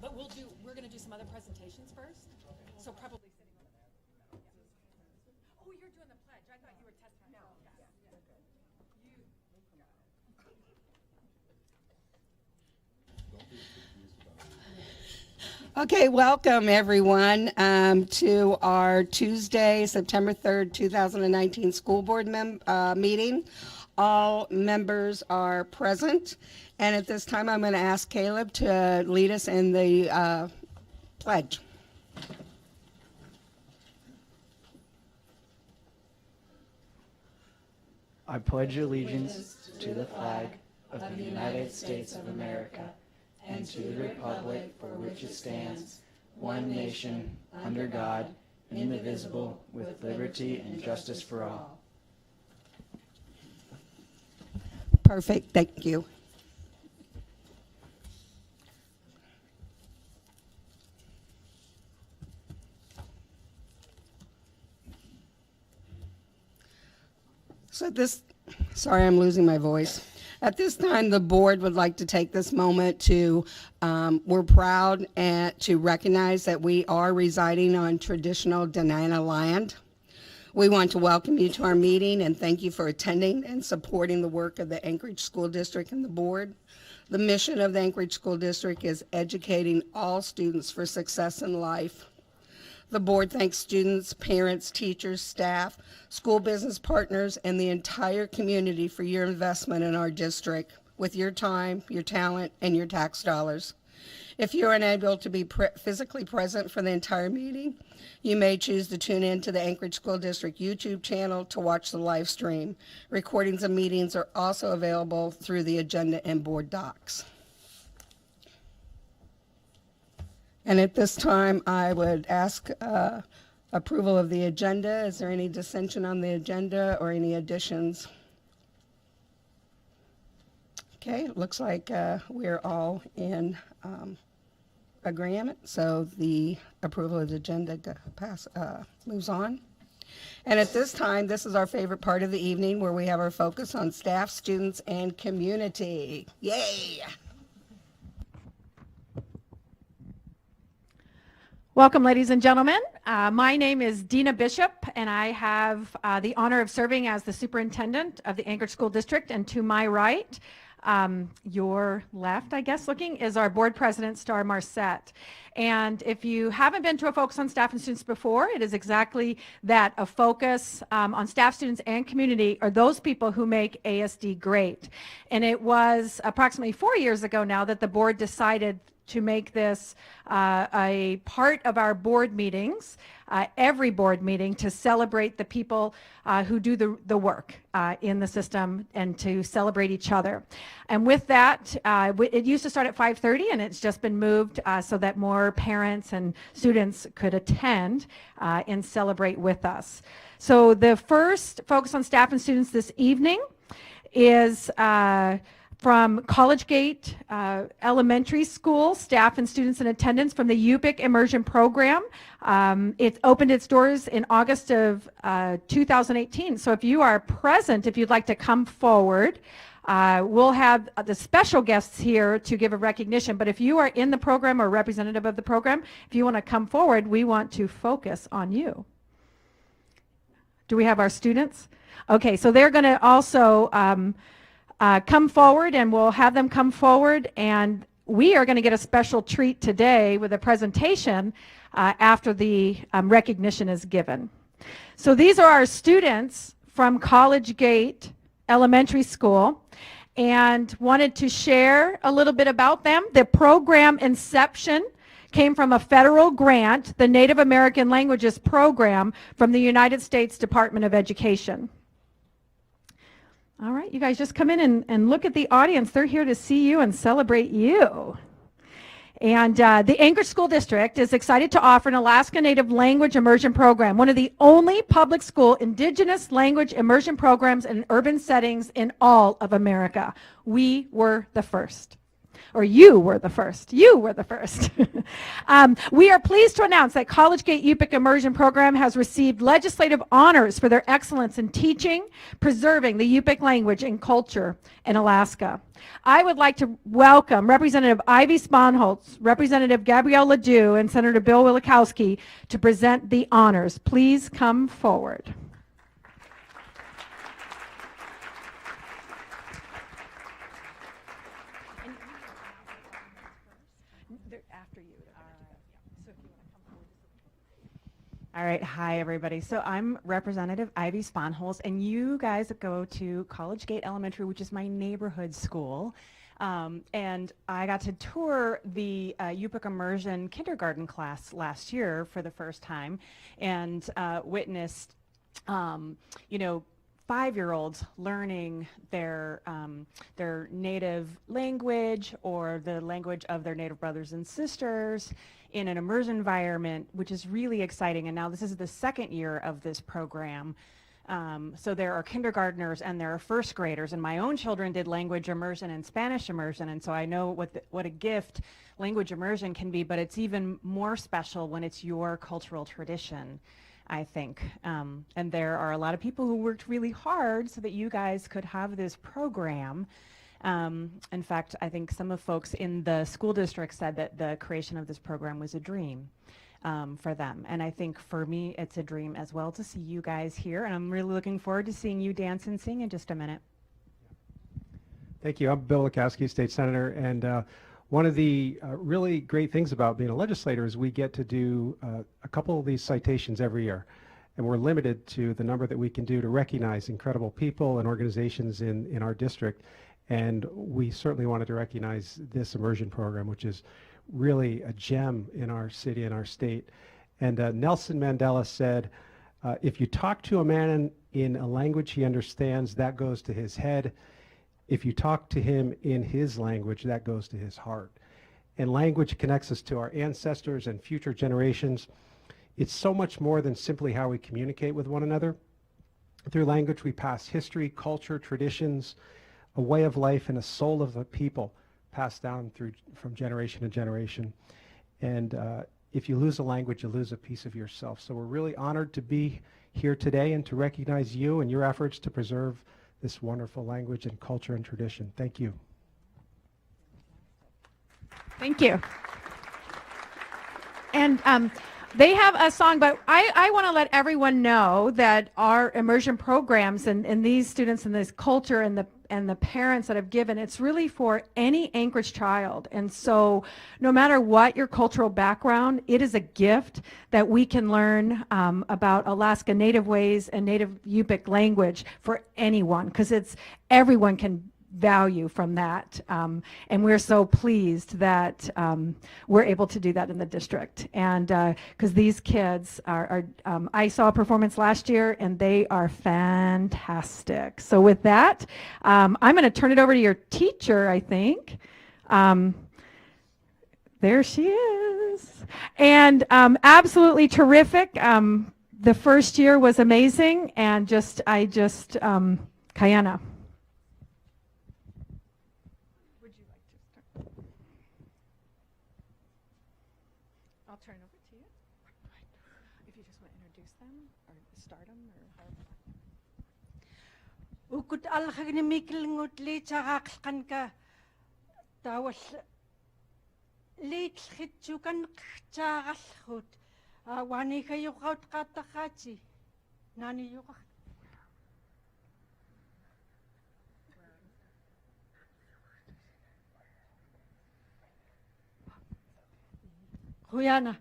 but we're going to do some other presentations first. So probably sitting over there. Oh, you're doing the pledge. I thought you were testing. No. Okay, welcome everyone to our Tuesday, September 3rd, 2019 school board meeting. All members are present, and at this time I'm going to ask Caleb to lead us in the pledge. I pledge allegiance to the flag of the United States of America and to the republic for which it stands, one nation, under God, indivisible, with liberty and justice for all. Perfect, thank you. So sorry, I'm losing my voice. At this time, the board would like to take this moment to, we're proud to recognize that we are residing on traditional Dena'ina land. We want to welcome you to our meeting and thank you for attending and supporting the work of the Anchorage School District and the board. The mission of the Anchorage School District is educating all students for success in life. The board thanks students, parents, teachers, staff, school business partners, and the entire community for your investment in our district with your time, your talent, and your tax dollars. If you're unable to be physically present for the entire meeting, you may choose to tune in to the Anchorage School District YouTube channel to watch the live stream. Recordings of meetings are also available through the agenda and board docs. And at this time, I would ask approval of the agenda. Is there any dissension on the agenda or any additions? Okay, it looks like we're all in agreement, so the approval of the agenda moves on. And at this time, this is our favorite part of the evening where we have our focus on staff, students, and community. Yay! Welcome, ladies and gentlemen. My name is Dina Bishop, and I have the honor of serving as the superintendent of the Anchorage School District. And to my right, your left, I guess, looking, is our board president, Star Marcette. And if you haven't been to a focus on staff and students before, it is exactly that, a focus on staff, students, and community are those people who make ASD great. And it was approximately 4 years ago now that the board decided to make this a part of our board meetings, every board meeting, to celebrate the people who do the work in the system and to celebrate each other. And with that, it used to start at 5:30 and it's just been moved so that more parents and students could attend and celebrate with us. So the first focus on staff and students this evening is from College Gate Elementary School, staff and students in attendance from the UPIC Immersion Program. It opened its doors in August of 2018. So if you are present, if you'd like to come forward, we'll have the special guests here to give a recognition. But if you are in the program or representative of the program, if you want to come forward, we want to focus on you. Do we have our students? Okay, so they're going to also come forward, and we'll have them come forward, and we are going to get a special treat today with a presentation after the recognition is given. So these are our students from College Gate Elementary School, and wanted to share a little bit about them. The program inception came from a federal grant, the Native American Languages Program from the United States Department of Education. All right, you guys just come in and look at the audience. They're here to see you and celebrate you. And the Anchorage School District is excited to offer an Alaska Native Language Immersion Program, one of the only public school Indigenous language immersion programs in urban settings in all of America. We were the first. Or you were the first. You were the first. We are pleased to announce that College Gate UPIC Immersion Program has received legislative honors for their excellence in teaching, preserving the UPIC language and culture in Alaska. I would like to welcome Representative Ivy Sponholz, Representative Gabrielle Ledoux, and Senator Bill Wilikowski to present the honors. Please come forward. All right, hi everybody. So I'm Representative Ivy Sponholz, and you guys go to College Gate Elementary, which is my neighborhood school. And I got to tour the UPIC Immersion kindergarten class last year for the first time, and witnessed, 5-year-olds learning their native language or the language of their native brothers and sisters in an immersion environment, which is really exciting. And now this is the second year of this program. So there are kindergartners and there are first graders, and my own children did language immersion and Spanish immersion, and so I know what a gift language immersion can be, but it's even more special when it's your cultural tradition, I think. And there are a lot of people who worked really hard so that you guys could have this program. In fact, I think some of folks in the school district said that the creation of this program was a dream for them. And I think for me, it's a dream as well to see you guys here. And I'm really looking forward to seeing you dance and sing in just a minute. Thank you. I'm Bill Wilikowski, State Senator. And one of the really great things about being a legislator is we get to do a couple of these citations every year. And we're limited to the number that we can do to recognize incredible people and organizations in our district. And we certainly wanted to recognize this immersion program, which is really a gem in our city and our state. And Nelson Mandela said, if you talk to a man in a language he understands, that goes to his head. If you talk to him in his language, that goes to his heart. And language connects us to our ancestors and future generations. It's so much more than simply how we communicate with one another. Through language, we pass history, culture, traditions, a way of life, and a soul of the people passed down from generation to generation. And if you lose a language, you lose a piece of yourself. So we're really honored to be here today and to recognize you and your efforts to preserve this wonderful language and culture and tradition. Thank you. Thank you. And they have a song, but I want to let everyone know that our immersion programs and these students and this culture and the parents that have given, it's really for any Anchorage child. And so no matter what your cultural background, it is a gift that we can learn about Alaska Native ways and Native Yupik language for anyone, because everyone can value from that. And we're so pleased that we're able to do that in the district. And because these kids are I saw a performance last year and they are fantastic. So with that, I'm going to turn it over to your teacher, I think. There she is. And absolutely terrific. The first year was amazing, and Kayana. Ukut alhagni miklingut li tsagakkan ka tawal li tchitsukan tsagalhut wani kayo kaut katakati nani yuka Huyana.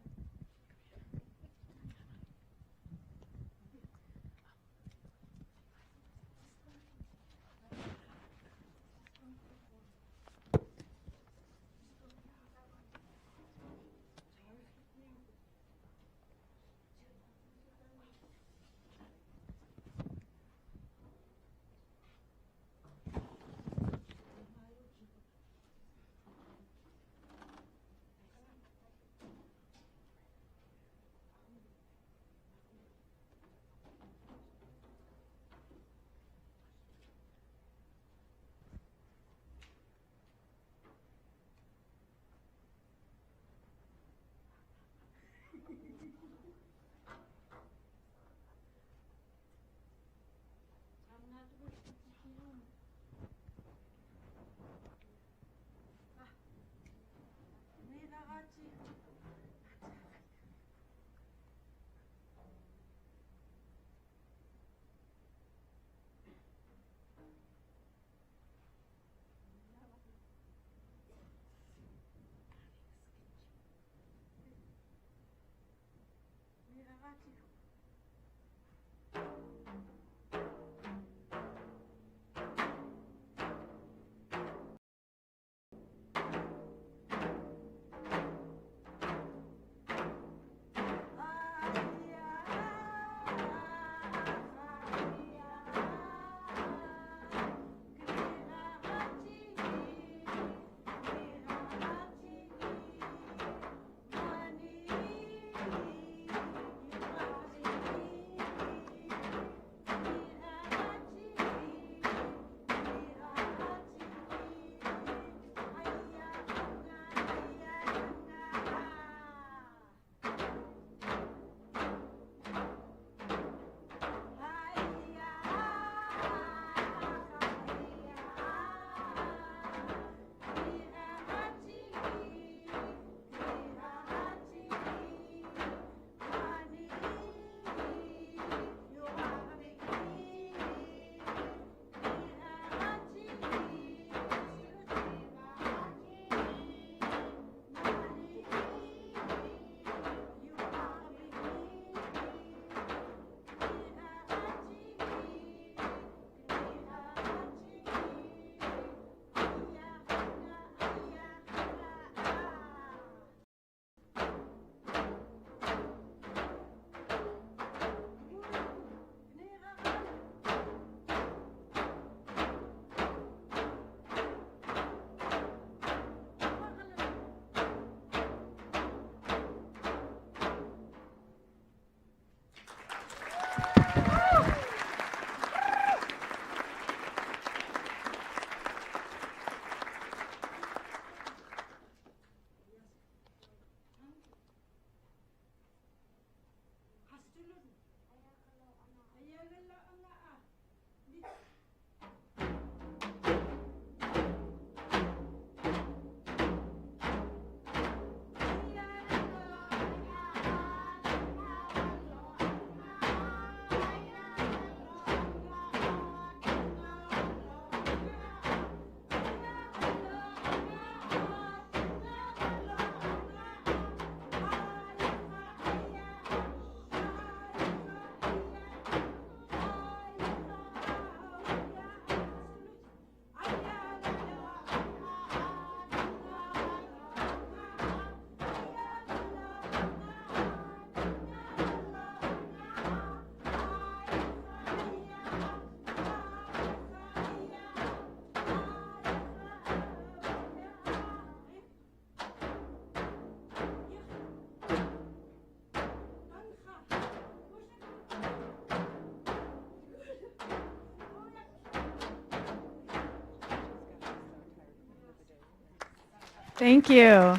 Thank you.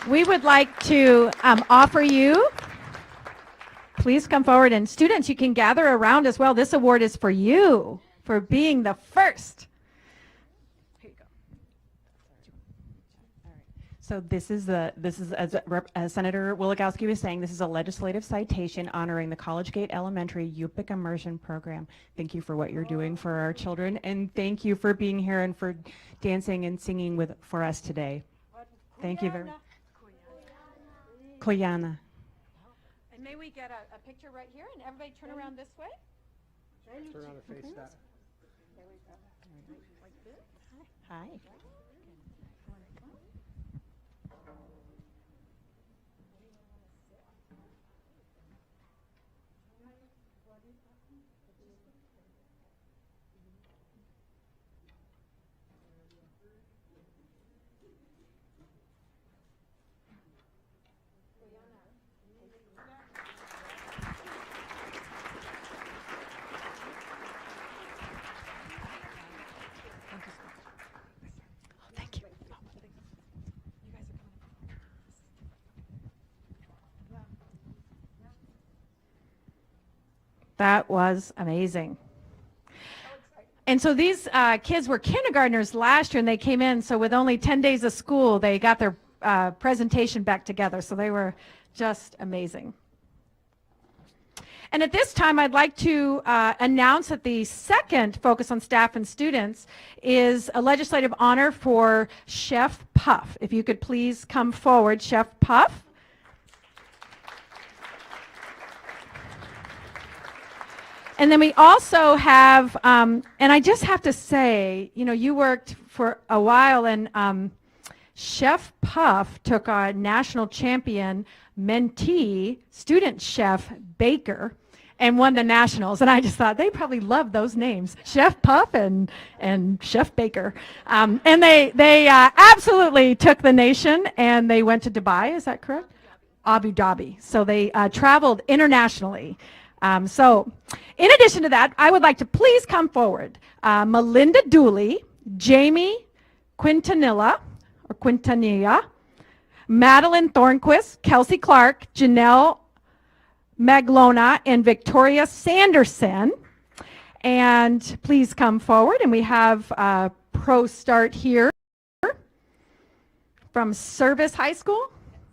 We would like to offer you, please come forward, and students, you can gather around as well. This award is for you for being the first. Here you go. So this is as Senator Wielechowski was saying, this is a legislative citation honoring the College Gate Elementary UPIC Immersion Program. Thank you for what you're doing for our children, and thank you for being here and for dancing and singing for us today. Thank you very much. Koyana. And may we get a picture right here, and everybody turn around this way? Turn around and face that. Hi. Thank you. That was amazing. And so these kids were kindergartners last year, and they came in. So with only 10 days of school, they got their presentation back together. So they were just amazing. And at this time, I'd like to announce that the second focus on staff and students is a legislative honor for Chef Puff. If you could please come forward, Chef Puff. And then we also have, and I just have to say, you know, you worked for a while, and Chef Puff took our national champion mentee, student chef Baker, and won the nationals. And I just thought they probably love those names, Chef Puff and Chef Baker. And they absolutely took the nation, and they went to Dubai. Is that correct? Abu Dhabi. So they traveled internationally. So in addition to that, I would like to please come forward. Melinda Dooley, Jamie Quintanilla, Madeline Thornquist, Kelsey Clark, Janelle Maglona, and Victoria Sanderson. And please come forward. And we have Pro Start here from Service High School.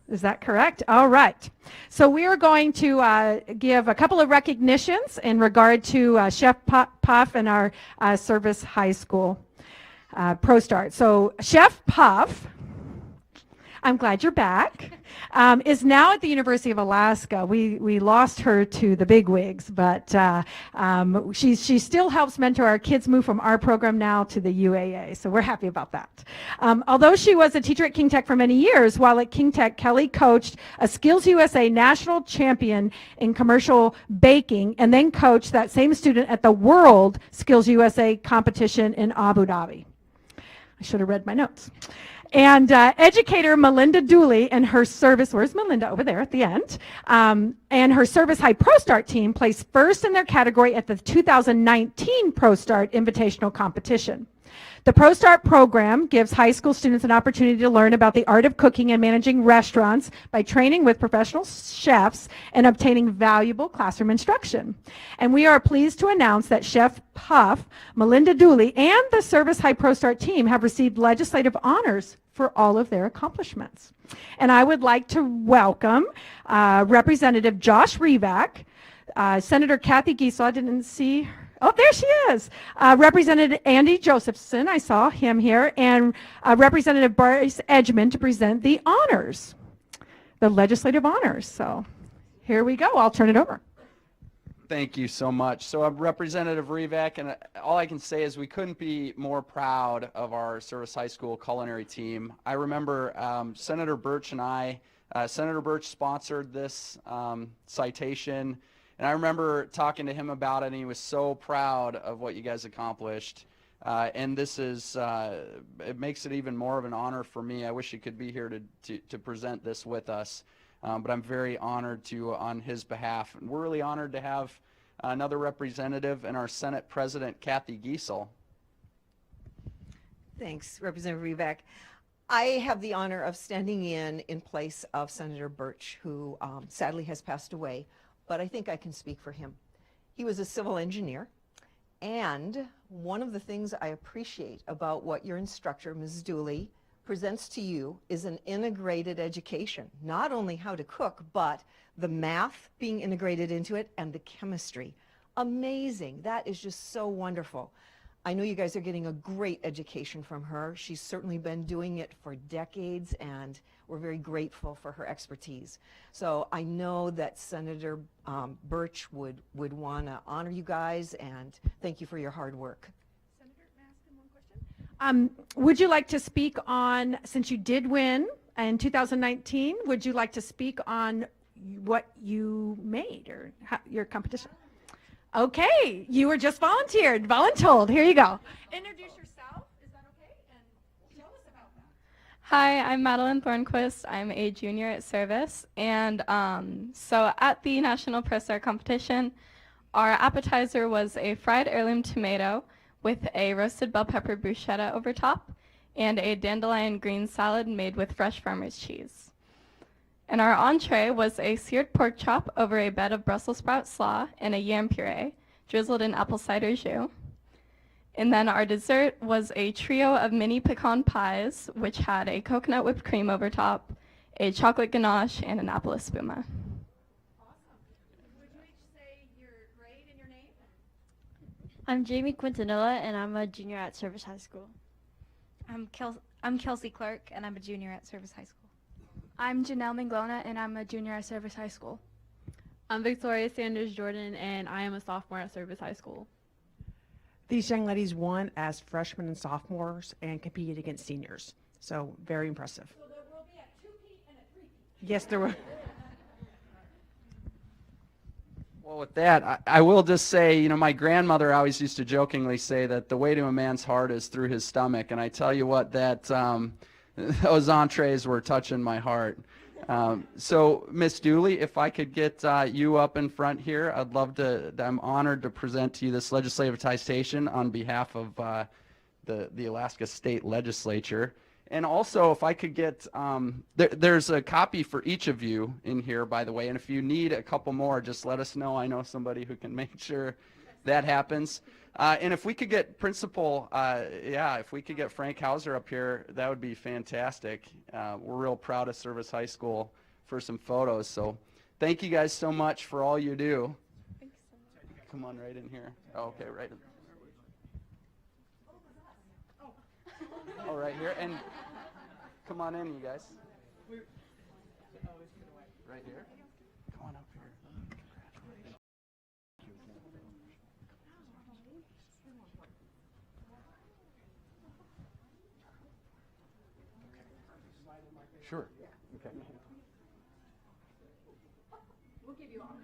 Is that correct? All right. So we are going to give a couple of recognitions in regard to Chef Puff and our Service High School Pro Start. So Chef Puff, I'm glad you're back, is now at the University of Alaska. We lost her to the bigwigs, but she still helps mentor our kids move from our program now to the UAA, so we're happy about that. Although she was a teacher at King Tech for many years, while at King Tech, Kelly coached a Skills USA national champion in commercial baking, and then coached that same student at the World Skills USA competition in Abu Dhabi. I should have read my notes. And educator Melinda Dooley and her service, where's Melinda? Over there at the end. And her Service High Pro Start team placed first in their category at the 2019 Pro Start Invitational Competition. The Pro Start program gives high school students an opportunity to learn about the art of cooking and managing restaurants by training with professional chefs and obtaining valuable classroom instruction. And we are pleased to announce that Chef Puff, Melinda Dooley, and the Service High Pro Start team have received legislative honors for all of their accomplishments. And I would like to welcome Representative Josh Revak, Senator Kathy Giesel, I didn't see her. Oh, there she is. Representative Andy Josephson, I saw him here, and Representative Bryce Edgman to present the honors, the legislative honors. So here we go. I'll turn it over. Thank you so much. So I'm Representative Revak, and all I can say is we couldn't be more proud of our Service High School culinary team. I remember Senator Birch and I, Senator Birch sponsored this citation, and I remember talking to him about it, and he was so proud of what you guys accomplished. And this is, it makes it even more of an honor for me. I wish he could be here to present this with us. But I'm very honored to, on his behalf. And we're really honored to have another representative and our Senate President, Kathy Giesel. Thanks, Representative Revak. I have the honor of standing in place of Senator Birch, who sadly has passed away, but I think I can speak for him. He was a civil engineer, and one of the things I appreciate about what your instructor, Ms. Dooley, presents to you is an integrated education, not only how to cook, but the math being integrated into it and the chemistry. Amazing. That is just so wonderful. I know you guys are getting a great education from her. She's certainly been doing it for decades, and we're very grateful for her expertise. So I know that Senator Birch would want to honor you guys and thank you for your hard work. Would you like to speak on, since you did win in 2019, would you like to speak on what you made or your competition? Okay, you were just voluntold. Here you go. Introduce yourself. Is that okay? And tell us about that. Hi, I'm Madeline Thornquist. I'm a junior at Service. And so at the National Press Art Competition, our appetizer was a fried heirloom tomato with a roasted bell pepper bruschetta over top and a dandelion green salad made with fresh farmer's cheese. And our entree was a seared pork chop over a bed of Brussels sprout slaw and a yam puree, drizzled in apple cider jus. And then our dessert was a trio of mini pecan pies, which had a coconut whipped cream over top, a chocolate ganache, and an apple espuma. Awesome. Would you each say your grade and your name? I'm Jamie Quintanilla, and I'm a junior at Service High School. I'm Kelsey Clark, and I'm a junior at Service High School. I'm Janelle Minglona, and I'm a junior at Service High School. I'm Victoria Sanders Jordan, and I am a sophomore at Service High School. These young ladies won as freshmen and sophomores and competed against seniors. So very impressive. So there will be a two-peat and a three-peat. Yes, there were. Well, with that, I will just say, you know, my grandmother always used to jokingly say that the way to a man's heart is through his stomach, and I tell you what, that those entrees were touching my heart. So, Miss Dooley, if I could get you up in front here, I'd love to. I'm honored to present to you this legislative attestation on behalf of the Alaska State Legislature. And also, if I could get, there's a copy for each of you in here, by the way, and if you need a couple more, just let us know. I know somebody who can make sure that happens. And if we could get Principal, if we could get Frank Hauser up here, that would be fantastic. We're real proud of Service High School for some photos. So thank you guys so much for all you do. Thanks so much. Come on right in here. Oh, okay, right in. Oh, right here. And come on in, you guys. Right here. Come on up here. Sure. Okay. We'll give you all copies.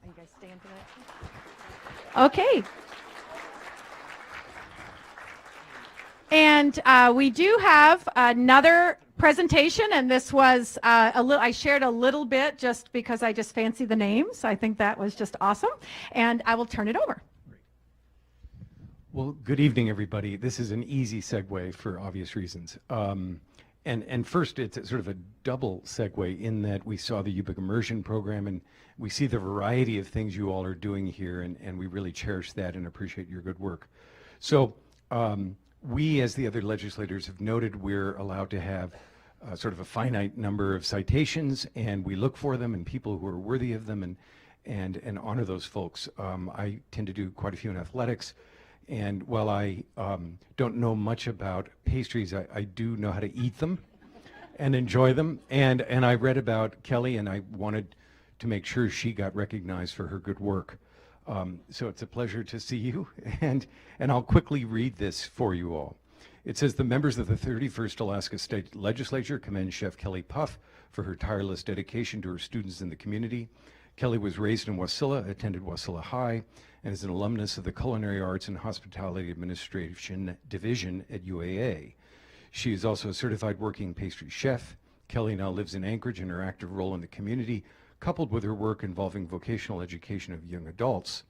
Are you guys staying for that? Okay. And we do have another presentation, and this was I shared a little bit just because I just fancy the names. I think that was just awesome, and I will turn it over. Well, good evening, everybody. This is an easy segue for obvious reasons. And first, it's sort of a double segue in that we saw the UBIC immersion program, and we see the variety of things you all are doing here, and we really cherish that and appreciate your good work. So we, as the other legislators have noted, we're allowed to have sort of a finite number of citations, and we look for them and people who are worthy of them and honor those folks. I tend to do quite a few in athletics. And while I don't know much about pastries, I do know how to eat them and enjoy them. And I read about Kelly, and I wanted to make sure she got recognized for her good work. So it's a pleasure to see you. And I'll quickly read this for you all. It says the members of the 31st Alaska State Legislature commend Chef Kelly Puff for her tireless dedication to her students in the community. Kelly was raised in Wasilla, attended Wasilla High, and is an alumnus of the Culinary Arts and Hospitality Administration Division at UAA. She is also a certified working pastry chef. Kelly now lives in Anchorage, and her active role in the community, coupled with her work involving vocational education of young adults,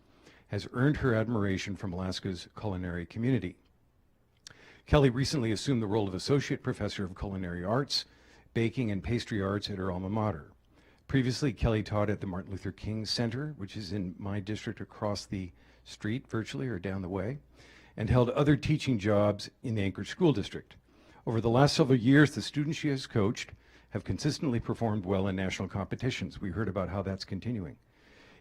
has earned her admiration from Alaska's culinary community. Kelly recently assumed the role of Associate Professor of Culinary Arts, Baking and Pastry Arts at her alma mater. Previously, Kelly taught at the Martin Luther King Center, which is in my district across the street virtually, or down the way, and held other teaching jobs in the Anchorage School District. Over the last several years, the students she has coached have consistently performed well in national competitions. We heard about how that's continuing.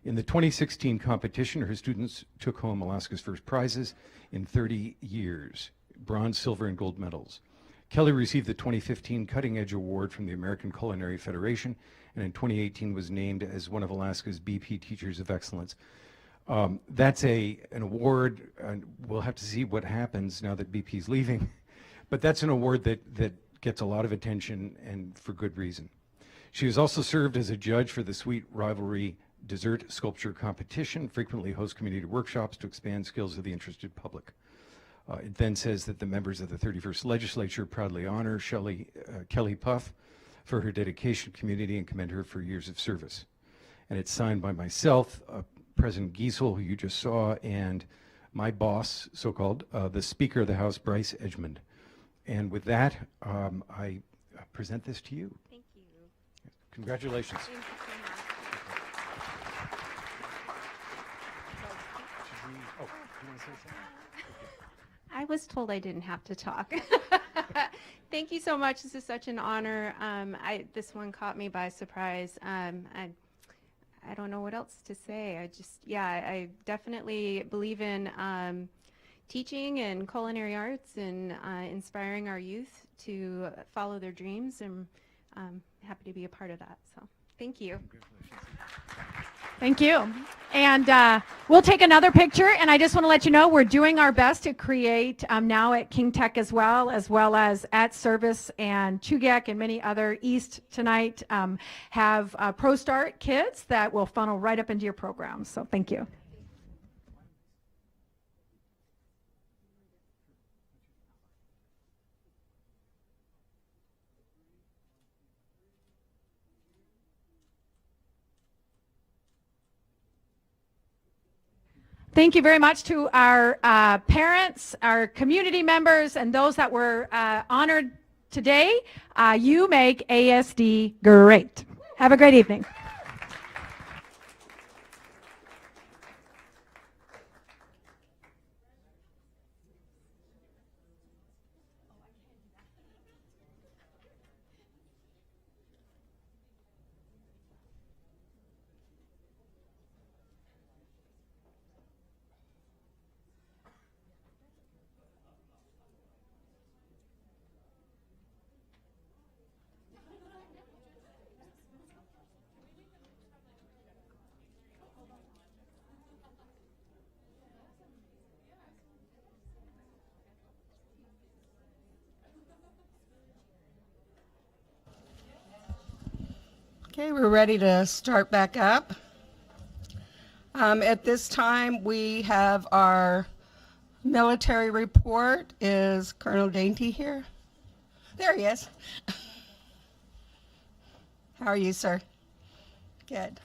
In the 2016 competition, her students took home Alaska's first prizes in 30 years, bronze, silver, and gold medals. Kelly received the 2015 Cutting Edge Award from the American Culinary Federation, and in 2018 was named as one of Alaska's BP Teachers of Excellence. That's an award, and we'll have to see what happens now that BP's leaving, but that's an award that gets a lot of attention, and for good reason. She has also served as a judge for the Sweet Rivalry Dessert Sculpture Competition, frequently hosts community workshops to expand skills of the interested public. It then says that the members of the 31st Legislature proudly honor Kelly Puff for her dedication to community and commend her for years of service. And it's signed by myself, President Giesel, who you just saw, and my boss, so-called, the Speaker of the House, Bryce Edgmond. And with that, I present this to you. Thank you. Congratulations. Thank you so much. I was told I didn't have to talk. Thank you so much. This is such an honor. This one caught me by surprise. I don't know what else to say. I definitely believe in teaching and culinary arts and inspiring our youth to follow their dreams, and I'm happy to be a part of that. So thank you. Thank you. And we'll take another picture, and I just want to let you know we're doing our best to create now at King Tech as well as at Service and Chugach and many other East tonight have Pro Start kids that will funnel right up into your programs. So thank you. Thank you very much to our parents, our community members, and those that were honored today. You make ASD great. Have a great evening. Okay, we're ready to start back up. At this time, we have our military report. Is Colonel Dainty here? There he is. How are you, sir? Good.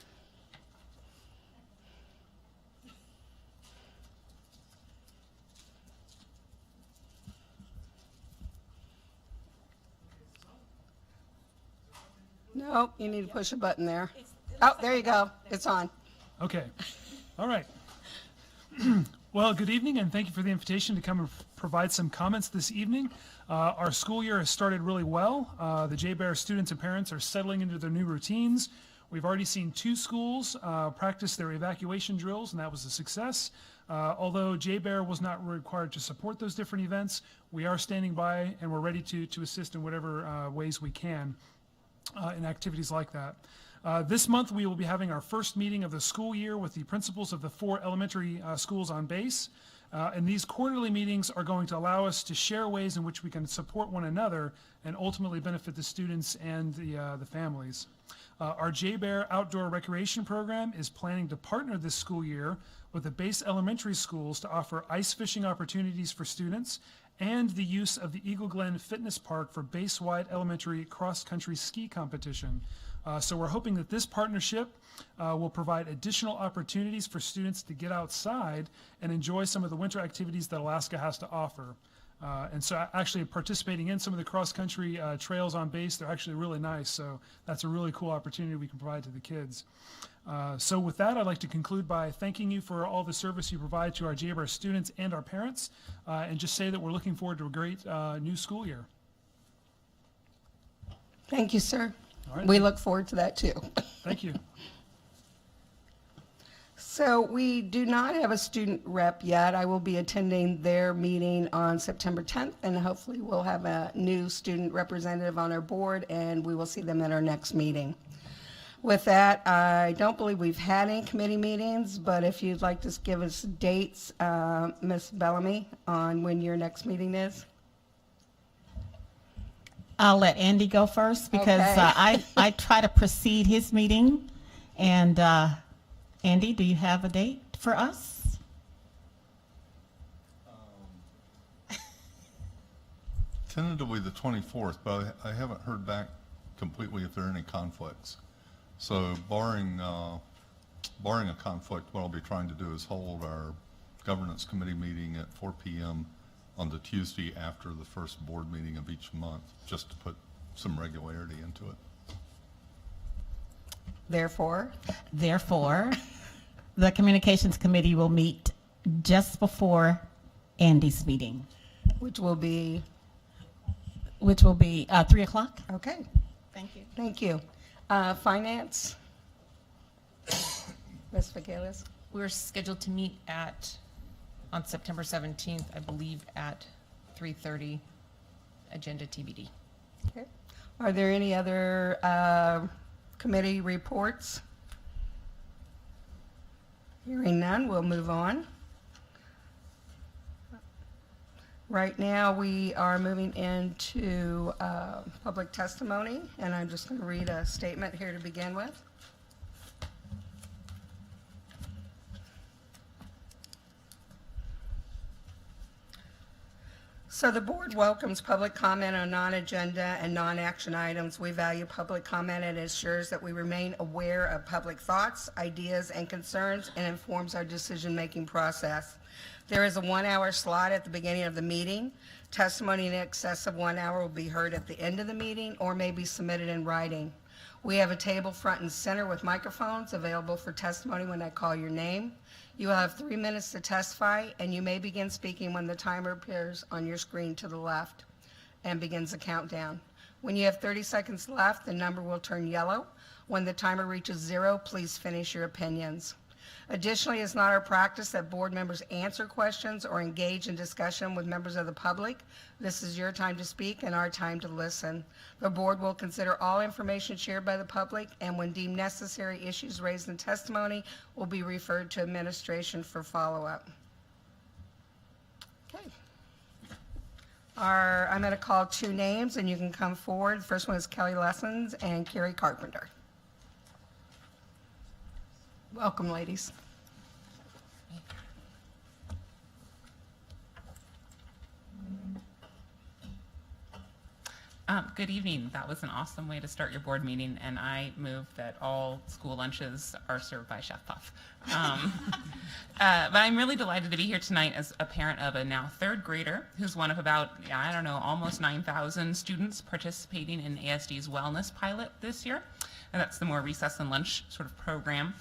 Nope, you need to push a button there. Oh, there you go. It's on. Okay. All right. Well, good evening, and thank you for the invitation to come and provide some comments this evening. Our school year has started really well. The J-Bear students and parents are settling into their new routines. We've already seen 2 schools practice their evacuation drills, and that was a success. Although J-Bear was not required to support those different events, we are standing by and we're ready to assist in whatever ways we can in activities like that. This month we will be having our first meeting of the school year with the principals of the 4 elementary schools on base. And these quarterly meetings are going to allow us to share ways in which we can support one another and ultimately benefit the students and the families. Our J-Bear Outdoor Recreation Program is planning to partner this school year with the base elementary schools to offer ice fishing opportunities for students and the use of the Eagle Glen Fitness Park for base-wide elementary cross-country ski competition. So we're hoping that this partnership will provide additional opportunities for students to get outside and enjoy some of the winter activities that Alaska has to offer. And so actually participating in some of the cross-country trails on base, they're actually really nice. So that's a really cool opportunity we can provide to the kids. So with that, I'd like to conclude by thanking you for all the service you provide to our J-Bear students and our parents, and just say that we're looking forward to a great new school year. Thank you, sir. All right. We look forward to that too. Thank you. So we do not have a student rep yet. I will be attending their meeting on September 10th, and hopefully we'll have a new student representative on our board, and we will see them at our next meeting. With that, I don't believe we've had any committee meetings, but if you'd like to give us dates, Ms. Bellamy, on when your next meeting is. I'll let Andy go first because Okay. I try to precede his meeting. And Andy, do you have a date for us? Tentatively the 24th, but I haven't heard back completely if there are any conflicts. So barring a conflict, what I'll be trying to do is hold our governance committee meeting at 4 p.m. on the Tuesday after the first board meeting of each month, just to put some regularity into it. Therefore, the communications committee will meet just before Andy's meeting, which will be 3 o'clock. okay. Thank you. Thank you. Finance, Ms. Vagelis. We're scheduled to meet on September 17th, I believe, at 3:30. Agenda TBD. Okay. Are there any other committee reports? Hearing none, we'll move on. Right now, we are moving into public testimony, and I'm just going to read a statement here to begin with. So the board welcomes public comment on non-agenda and non-action items. We value public comment and ensures that we remain aware of public thoughts, ideas, and concerns, and informs our decision-making process. There is a 1-hour slot at the beginning of the meeting. Testimony in excess of 1 hour will be heard at the end of the meeting or may be submitted in writing. We have a table front and center with microphones available for testimony when I call your name. You will have 3 minutes to testify, and you may begin speaking when the timer appears on your screen to the left and begins the countdown. When you have 30 seconds left, the number will turn yellow. When the timer reaches 0, please finish your opinions. Additionally, it's not our practice that board members answer questions or engage in discussion with members of the public. This is your time to speak and our time to listen. The board will consider all information shared by the public, and when deemed necessary, issues raised in testimony will be referred to administration for follow-up. Okay. I'm going to call 2 names, and you can come forward. The first one is Kelly Lessons and Carrie Carpenter. Welcome, ladies. Good evening. That was an awesome way to start your board meeting, and I move that all school lunches are served by Chef Puff. But I'm really delighted to be here tonight as a parent of a now 3rd grader who's one of about, almost 9,000 students participating in ASD's Wellness Pilot this year. And that's the more recess and lunch sort of program.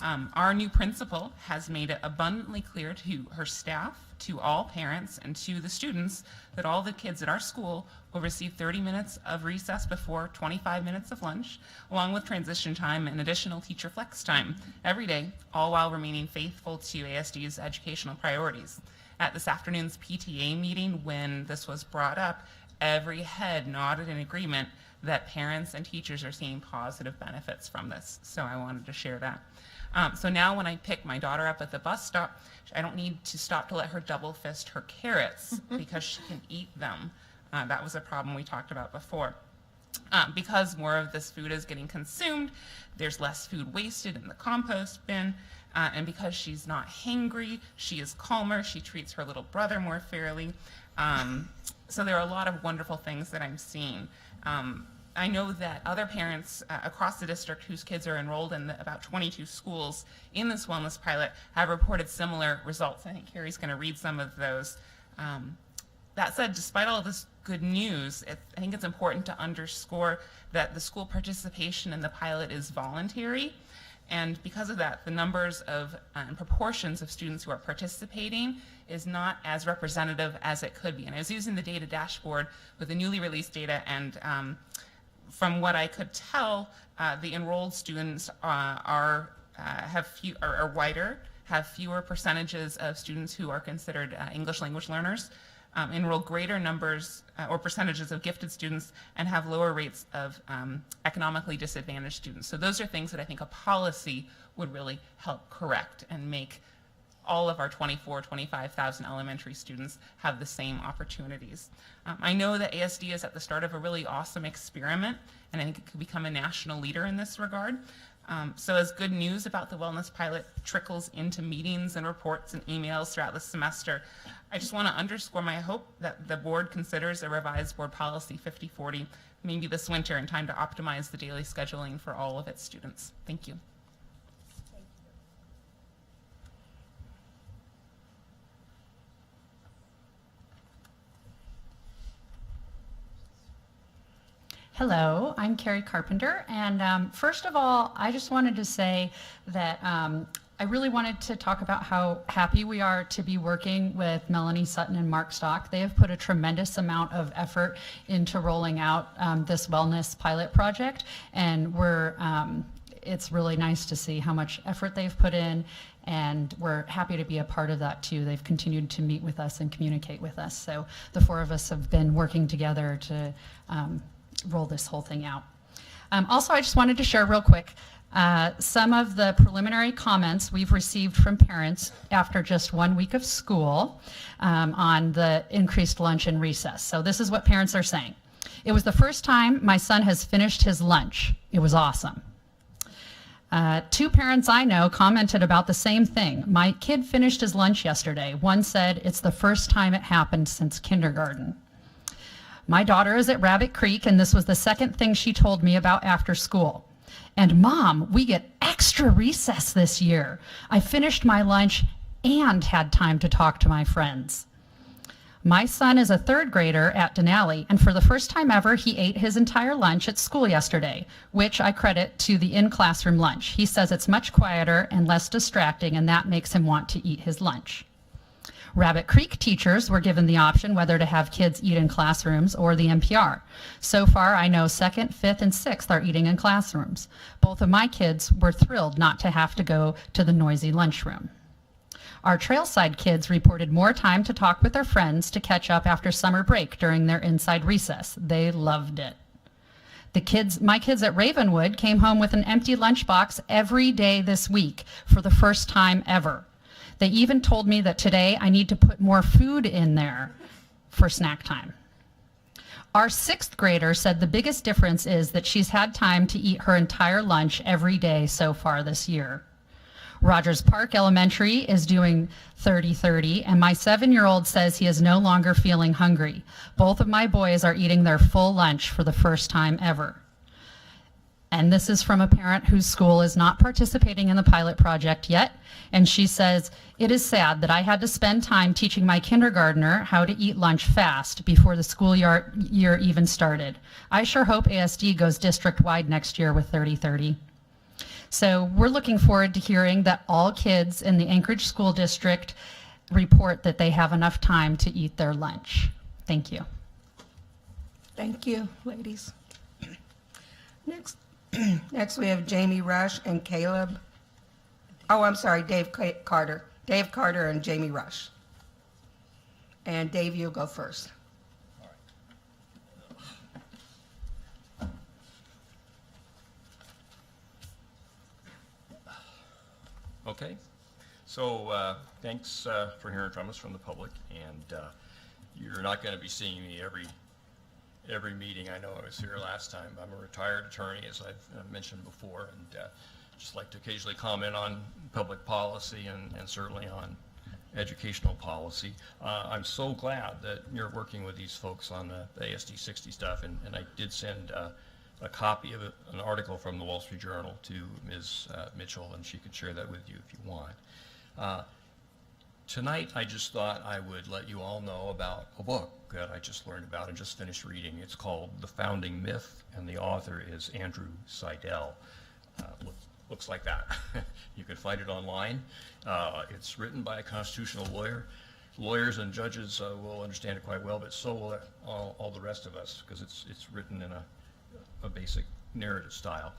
Our new principal has made it abundantly clear to her staff, to all parents, and to the students that all the kids at our school will receive 30 minutes of recess before 25 minutes of lunch, along with transition time and additional teacher flex time every day, all while remaining faithful to ASD's educational priorities. At this afternoon's PTA meeting, when this was brought up, every head nodded in agreement that parents and teachers are seeing positive benefits from this. So I wanted to share that. So now when I pick my daughter up at the bus stop, I don't need to stop to let her double fist her carrots because she can eat them. That was a problem we talked about before. Because more of this food is getting consumed, there's less food wasted in the compost bin, and because she's not hangry, she is calmer, she treats her little brother more fairly. So there are a lot of wonderful things that I'm seeing. I know that other parents across the district whose kids are enrolled in about 22 schools in this wellness pilot have reported similar results. I think Carrie's going to read some of those. That said, despite all of this good news, I think it's important to underscore that the school participation in the pilot is voluntary. And because of that, the numbers of and proportions of students who are participating is not as representative as it could be. And I was using the data dashboard with the newly released data, and from what I could tell, the enrolled students are wider, have fewer percentages of students who are considered English language learners, enroll greater numbers or percentages of gifted students, and have lower rates of economically disadvantaged students. So those are things that I think a policy would really help correct and make all of our 25,000 elementary students have the same opportunities. I know that ASD is at the start of a really awesome experiment, and I think it could become a national leader in this regard. So as good news about the wellness pilot trickles into meetings and reports and emails throughout the semester, I just want to underscore my hope that the board considers a revised board policy 5040 maybe this winter in time to optimize the daily scheduling for all of its students. Thank you. Hello, I'm Carrie Carpenter, and first of all, I just wanted to say that I really wanted to talk about how happy we are to be working with Melanie Sutton and Mark Stock. They have put a tremendous amount of effort into rolling out this wellness pilot project, and it's really nice to see how much effort they've put in, and we're happy to be a part of that too. They've continued to meet with us and communicate with us, so the four of us have been working together to roll this whole thing out. Also, I just wanted to share real quick some of the preliminary comments we've received from parents after just 1 week of school on the increased lunch and recess. So this is what parents are saying. It was the first time my son has finished his lunch. It was awesome. Two parents I know commented about the same thing. My kid finished his lunch yesterday. One said it's the first time it happened since kindergarten. My daughter is at Rabbit Creek, and this was the second thing she told me about after school. And Mom, we get extra recess this year. I finished my lunch and had time to talk to my friends. My son is a third grader at Denali, and for the first time ever, he ate his entire lunch at school yesterday, which I credit to the in-classroom lunch. He says it's much quieter and less distracting, and that makes him want to eat his lunch. Rabbit Creek teachers were given the option whether to have kids eat in classrooms or the NPR. So far, I know 2nd, 5th, and 6th are eating in classrooms. Both of my kids were thrilled not to have to go to the noisy lunchroom. Our Trailside kids reported more time to talk with their friends to catch up after summer break during their inside recess. They loved it. My kids at Ravenwood came home with an empty lunchbox every day this week for the first time ever. They even told me that today I need to put more food in there for snack time. Our 6th grader said the biggest difference is that she's had time to eat her entire lunch every day so far this year. Rogers Park Elementary is doing 30-30, and my 7-year-old says he is no longer feeling hungry. Both of my boys are eating their full lunch for the first time ever. And this is from a parent whose school is not participating in the pilot project yet. And she says, it is sad that I had to spend time teaching my kindergartner how to eat lunch fast before the school year even started. I sure hope ASD goes district-wide next year with 30-30. So we're looking forward to hearing that all kids in the Anchorage School District report that they have enough time to eat their lunch. Thank you. Thank you, ladies. Next we have Jamie Rush and Caleb. Oh, I'm sorry, Dave Carter. Dave Carter and Jamie Rush. And Dave, you'll go first. Okay. So thanks for hearing from us from the public, and you're not going to be seeing me every meeting. I know I was here last time. I'm a retired attorney, as I've mentioned before, and just like to occasionally comment on public policy and certainly on educational policy. I'm so glad that you're working with these folks on the ASD 60 stuff, and I did send a copy of an article from the Wall Street Journal to Ms. Mitchell, and she could share that with you if you want. Tonight, I just thought I would let you all know about a book that I just learned about and just finished reading. It's called The Founding Myth, and the author is Andrew Seidel. Looks like that. You can find it online. It's written by a constitutional lawyer. Lawyers and judges will understand it quite well, but so will all the rest of us, because it's written in a basic narrative style.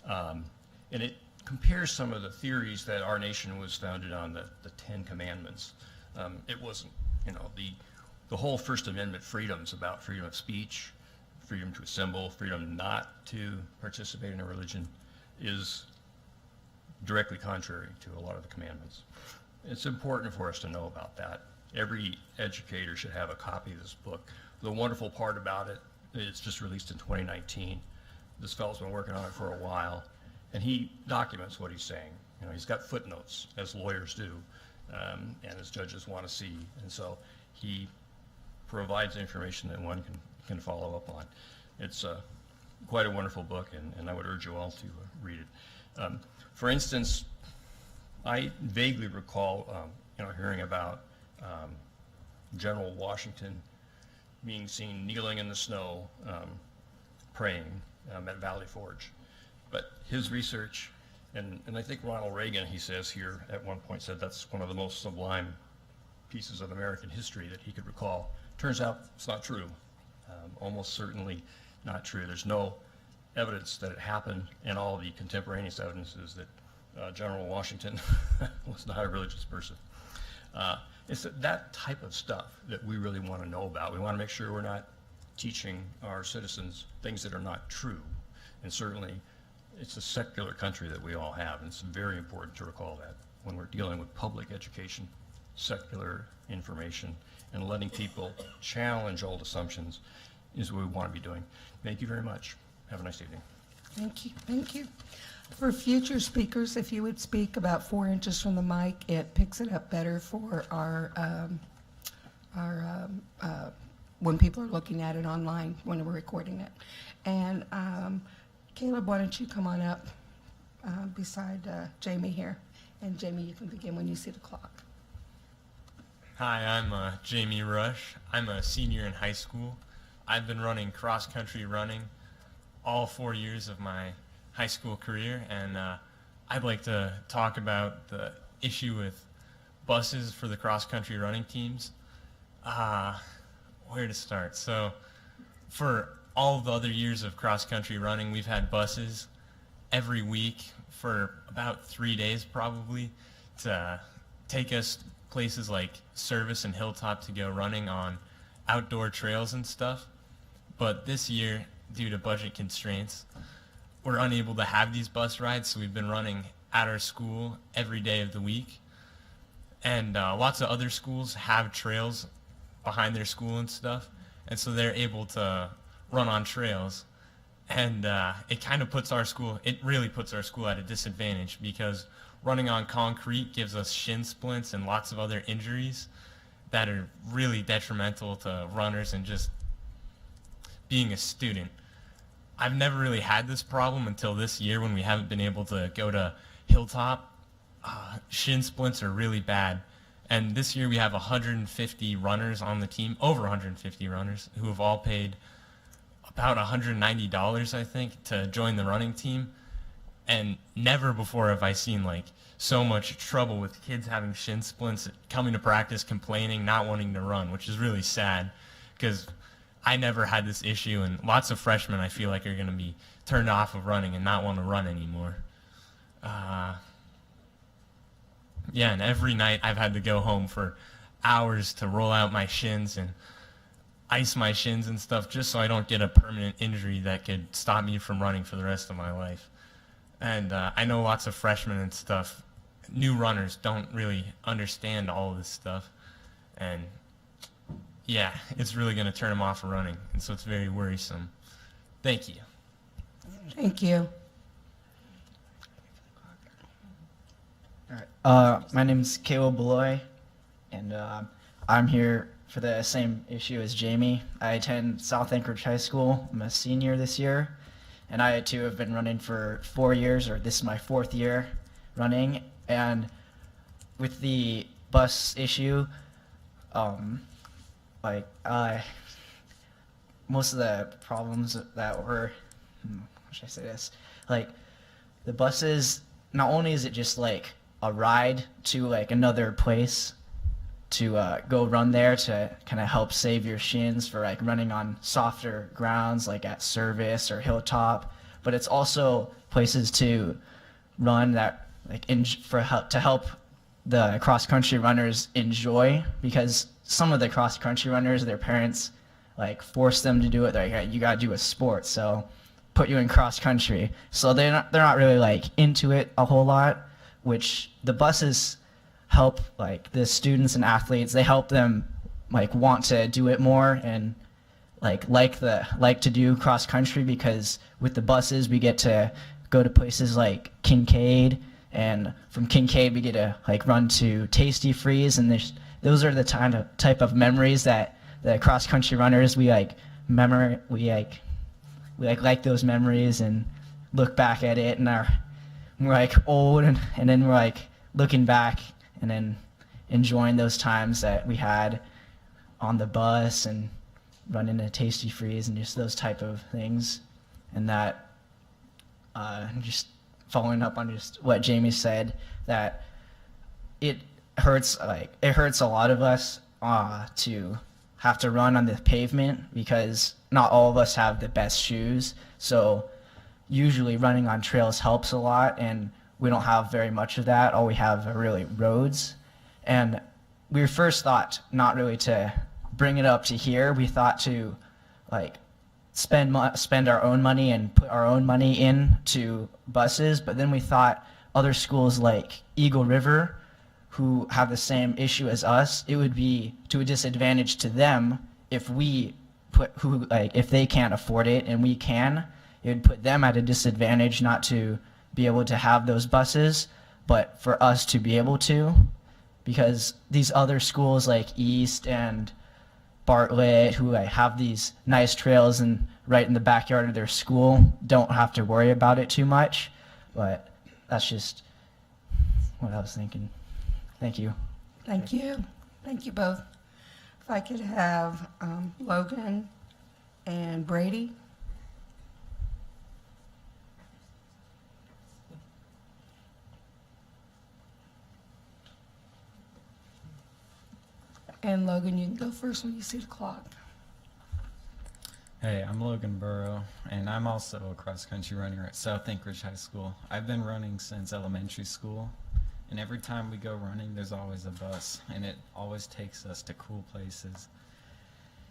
And it compares some of the theories that our nation was founded on, the Ten Commandments. It wasn't, the whole First Amendment freedoms about freedom of speech, freedom to assemble, freedom not to participate in a religion is directly contrary to a lot of the commandments. It's important for us to know about that. Every educator should have a copy of this book. The wonderful part about it, it's just released in 2019. This fellow's been working on it for a while, and he documents what he's saying. He's got footnotes, as lawyers do, and as judges want to see. And so he provides information that one can follow up on. It's quite a wonderful book, and I would urge you all to read it. For instance, I vaguely recall, hearing about General Washington being seen kneeling in the snow, praying at Valley Forge. But his research, and I think Ronald Reagan, he says here at one point, said that's one of the most sublime pieces of American history that he could recall. Turns out it's not true. Almost certainly not true. There's no evidence that it happened, and all the contemporaneous evidence is that General Washington was not a religious person. It's that type of stuff that we really want to know about. We want to make sure we're not teaching our citizens things that are not true. And certainly, it's a secular country that we all have, and it's very important to recall that when we're dealing with public education, secular information, and letting people challenge old assumptions is what we want to be doing. Thank you very much. Have a nice evening. Thank you. Thank you. For future speakers, if you would speak about 4 inches from the mic, it picks it up better for our when people are looking at it online when we're recording it. And Caleb, why don't you come on up beside Jamie here? And Jamie, you can begin when you see the clock. Hi, I'm Jamie Rush. I'm a senior in high school. I've been running cross-country running all 4 years of my high school career, and I'd like to talk about the issue with buses for the cross-country running teams. Where to start? So for all the other years of cross-country running, we've had buses every week for about 3 days probably to take us places like Service and Hilltop to go running on outdoor trails and stuff. But this year, due to budget constraints, we're unable to have these bus rides, so we've been running at our school every day of the week. And lots of other schools have trails behind their school and stuff, and so they're able to run on trails. And it kind of puts our school, it really puts our school at a disadvantage, because running on concrete gives us shin splints and lots of other injuries that are really detrimental to runners and just being a student. I've never really had this problem until this year when we haven't been able to go to Hilltop. Shin splints are really bad. And this year we have 150 runners on the team, over 150 runners, who have all paid about $190, I think, to join the running team. And never before have I seen so much trouble with kids having shin splints, coming to practice, complaining, not wanting to run, which is really sad, because I never had this issue, and lots of freshmen I feel like are going to be turned off of running and not want to run anymore. Yeah, and every night I've had to go home for hours to roll out my shins and ice my shins and stuff just so I don't get a permanent injury that could stop me from running for the rest of my life. And I know lots of freshmen and stuff new runners don't really understand all of this stuff, and yeah, it's really going to turn them off of running, and so it's very worrisome. Thank you. Thank you. My name's Caleb Beloy, and I'm here for the same issue as Jamie. I attend South Anchorage High School. I'm a senior this year, and I too have been running for 4 years, or this is my 4th year running. And with the bus issue, most of the problems that were, how should I say this? Like, the buses, not only is it just like a ride to like another place to go run there to kind of help save your shins for like running on softer grounds like at Service or Hilltop, but it's also places to run that like to help the cross country runners enjoy, because some of the cross country runners, their parents like force them to do it. They're like, you gotta do a sport, so put you in cross country. So they're not really like into it a whole lot, which the buses help like the students and athletes. They help them like want to do it more and like to do cross country, because with the buses we get to go to places like Kincaid, and from Kincaid we get to like run to Tasty Freeze, and those are the type of memories that the cross country runners we like those memories and look back at it, and we're like old, and then we're like looking back and then enjoying those times that we had on the bus and running to Tasty Freeze and just those type of things. And that just following up on just what Jamie said, that it hurts a lot of us to have to run on the pavement, because not all of us have the best shoes. So usually running on trails helps a lot, and we don't have very much of that. All we have are really roads. And we first thought not really to bring it up to here. We thought to like spend our own money and put our own money into buses, but then we thought other schools like Eagle River, who have the same issue as us, it would be to a disadvantage to them if if they can't afford it and we can. It would put them at a disadvantage not to be able to have those buses, but for us to be able to, because these other schools like East and Bartlett, who have these nice trails and right in the backyard of their school, don't have to worry about it too much. But that's just what I was thinking. Thank you. Thank you. Thank you both. If I could have Logan and Brady. And Logan, you can go first when you see the clock. Hey, I'm Logan Burrow, and I'm also a cross-country runner at South Anchorage High School. I've been running since elementary school, and every time we go running, there's always a bus, and it always takes us to cool places.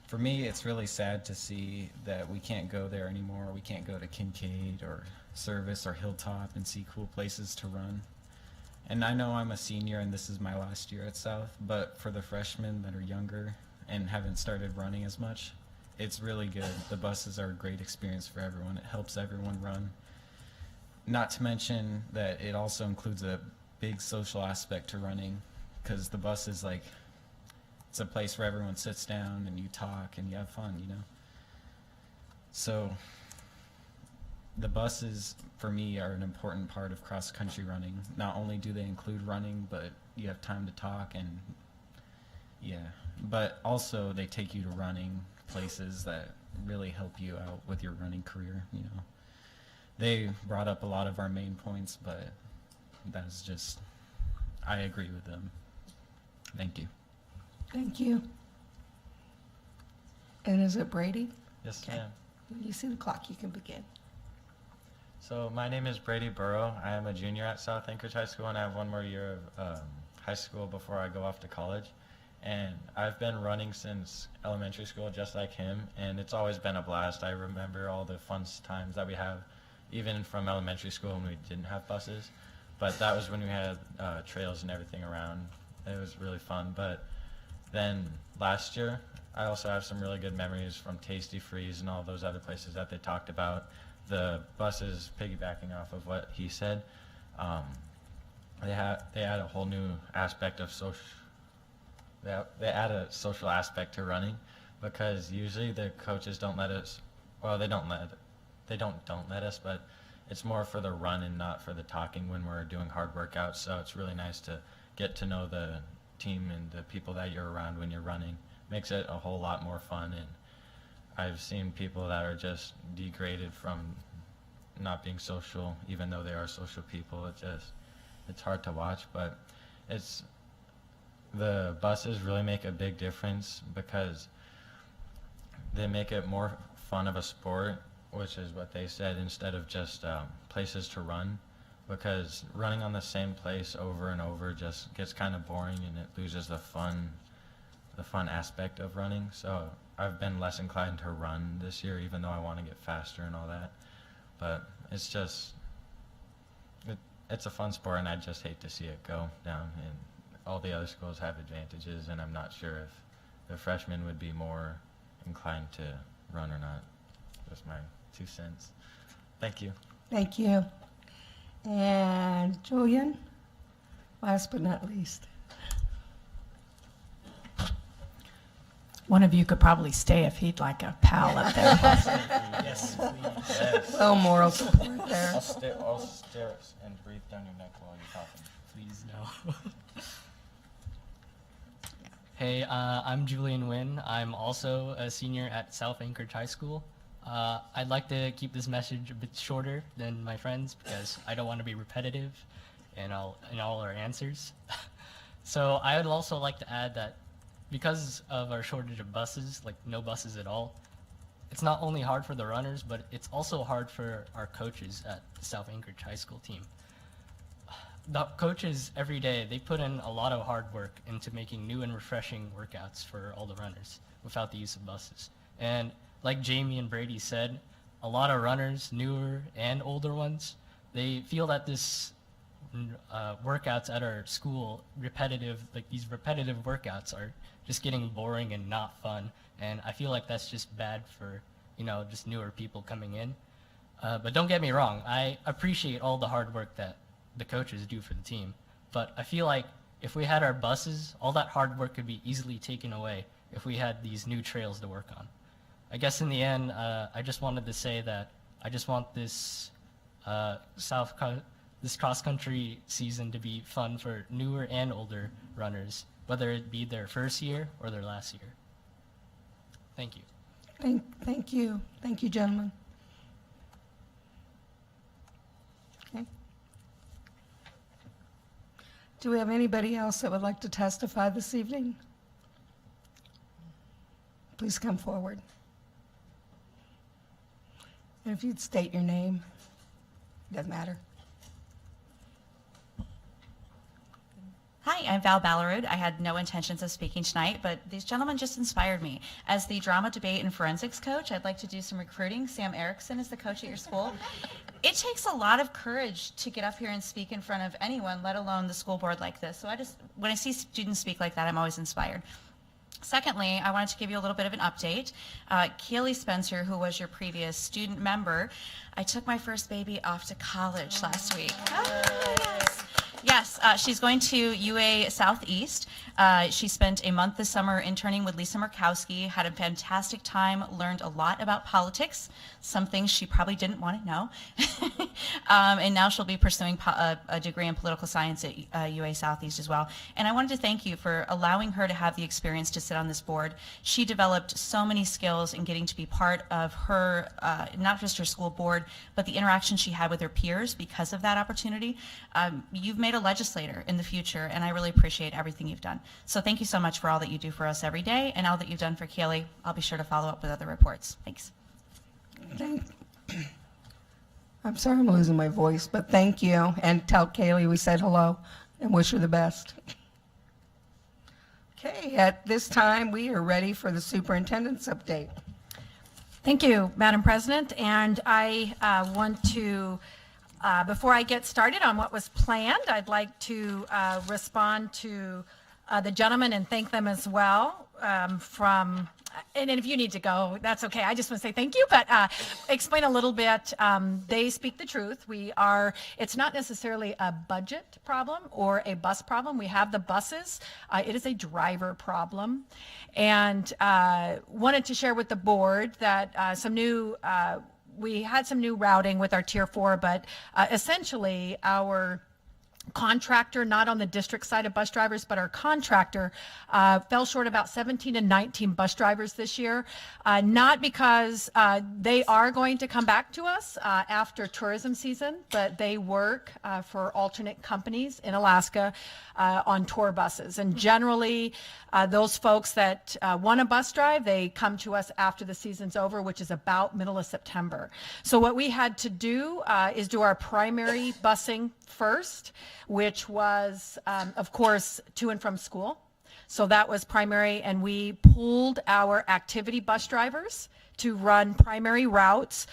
For me, it's really sad to see that we can't go there anymore. We can't go to Kincaid or Service or Hilltop and see cool places to run. And I know I'm a senior and this is my last year at South, but for the freshmen that are younger and haven't started running as much, it's really good. The buses are a great experience for everyone. It helps everyone run. Not to mention that it also includes a big social aspect to running, because the bus is like, it's a place where everyone sits down and you talk and you have fun, you know? So the buses, for me, are an important part of cross-country running. Not only do they include running, but you have time to talk, and yeah. But also they take you to running places that really help you out with your running career, you know. They brought up a lot of our main points, but that's just, I agree with them. Thank you. Thank you. And is it Brady? Yes, Okay. ma'am. When you see the clock, you can begin. So my name is Brady Burrow. I am a junior at South Anchorage High School, and I have one more year of high school before I go off to college. And I've been running since elementary school, just like him, and it's always been a blast. I remember all the fun times that we have, even from elementary school when we didn't have buses. but that was when we had trails and everything around. It was really fun. But then last year, I also have some really good memories from Tasty Freeze and all those other places that they talked about. The buses, piggybacking off of what he said, they add a whole new aspect of social. They add a social aspect to running, because usually the coaches don't let us. Well, they don't let us, but it's more for the run and not for the talking when we're doing hard workouts. So it's really nice to get to know the team and the people that you're around when you're running. Makes it a whole lot more fun. And I've seen people that are just degraded from not being social, even though they are social people. It's hard to watch, but the buses really make a big difference, because they make it more fun of a sport, which is what they said, instead of just places to run, because running on the same place over and over just gets kind of boring and it loses the fun aspect of running. So I've been less inclined to run this year, even though I want to get faster and all that. But it's just, it's a fun sport, and I just hate to see it go down. And all the other schools have advantages, and I'm not sure if the freshmen would be more inclined to run or not. Just my 2 cents. Thank you. Thank you. And Julian, last but not least. One of you could probably stay if he'd like a pal up there. Yes, please. Yes. Well, moral support there. I'll stare and breathe down your neck while you're talking. Please, no. Hey, I'm Julian Nguyen. I'm also a senior at South Anchorage High School. I'd like to keep this message a bit shorter than my friends, because I don't want to be repetitive in all our answers. So I would also like to add that because of our shortage of buses, like no buses at all, it's not only hard for the runners, but it's also hard for our coaches at the South Anchorage High School team. The coaches every day, they put in a lot of hard work into making new and refreshing workouts for all the runners without the use of buses. And like Jamie and Brady said, a lot of runners, newer and older ones, they feel that this workouts at our school, these repetitive workouts are just getting boring and not fun. And I feel like that's just bad for, just newer people coming in. But don't get me wrong, I appreciate all the hard work that the coaches do for the team. But I feel like if we had our buses, all that hard work could be easily taken away if we had these new trails to work on. I guess in the end, I just wanted to say that I just want this this cross-country season to be fun for newer and older runners, whether it be their first year or their last year. Thank you. Thank you. Thank you, gentlemen. Okay. Do we have anybody else that would like to testify this evening? Please come forward. And if you'd state your name, doesn't matter. Hi, I'm Val Ballarud. I had no intentions of speaking tonight, but these gentlemen just inspired me. As the drama, debate, and forensics coach, I'd like to do some recruiting. Sam Erickson is the coach at your school. It takes a lot of courage to get up here and speak in front of anyone, let alone the school board like this. So when I see students speak like that, I'm always inspired. Secondly, I wanted to give you a little bit of an update. Keely Spencer, who was your previous student member, I took my first baby off to college last week. Yes, she's going to UA Southeast. She spent a month this summer interning with Lisa Murkowski, had a fantastic time, learned a lot about politics, some things she probably didn't want to know. And now she'll be pursuing a degree in political science at UA Southeast as well. And I wanted to thank you for allowing her to have the experience to sit on this board. She developed so many skills in getting to be part of her, not just her school board, but the interaction she had with her peers because of that opportunity. You've made a legislator in the future, and I really appreciate everything you've done. So thank you so much for all that you do for us every day, and all that you've done for Kaylee. I'll be sure to follow up with other reports. Thanks. I'm sorry I'm losing my voice, but thank you. And tell Kaylee we said hello and wish her the best. Okay, at this time, we are ready for the superintendent's update. Thank you, Madam President, and I want to Before I get started on what was planned, I'd like to respond to the gentleman and thank them as well and if you need to go, that's okay. I just want to say thank you, but explain a little bit. They speak the truth. It's not necessarily a budget problem or a bus problem. We have the buses. It is a driver problem. And wanted to share with the board that we had some new routing with our Tier 4, but essentially our contractor, not on the district side of bus drivers, but our contractor fell short about 17 and 19 bus drivers this year, not because they are going to come back to us after tourism season, but they work for alternate companies in Alaska on tour buses. And generally, those folks that want a bus drive, they come to us after the season's over, which is about middle of September. So what we had to do is do our primary busing first, which was, of course, to and from school. So that was primary, and we pulled our activity bus drivers to run primary routes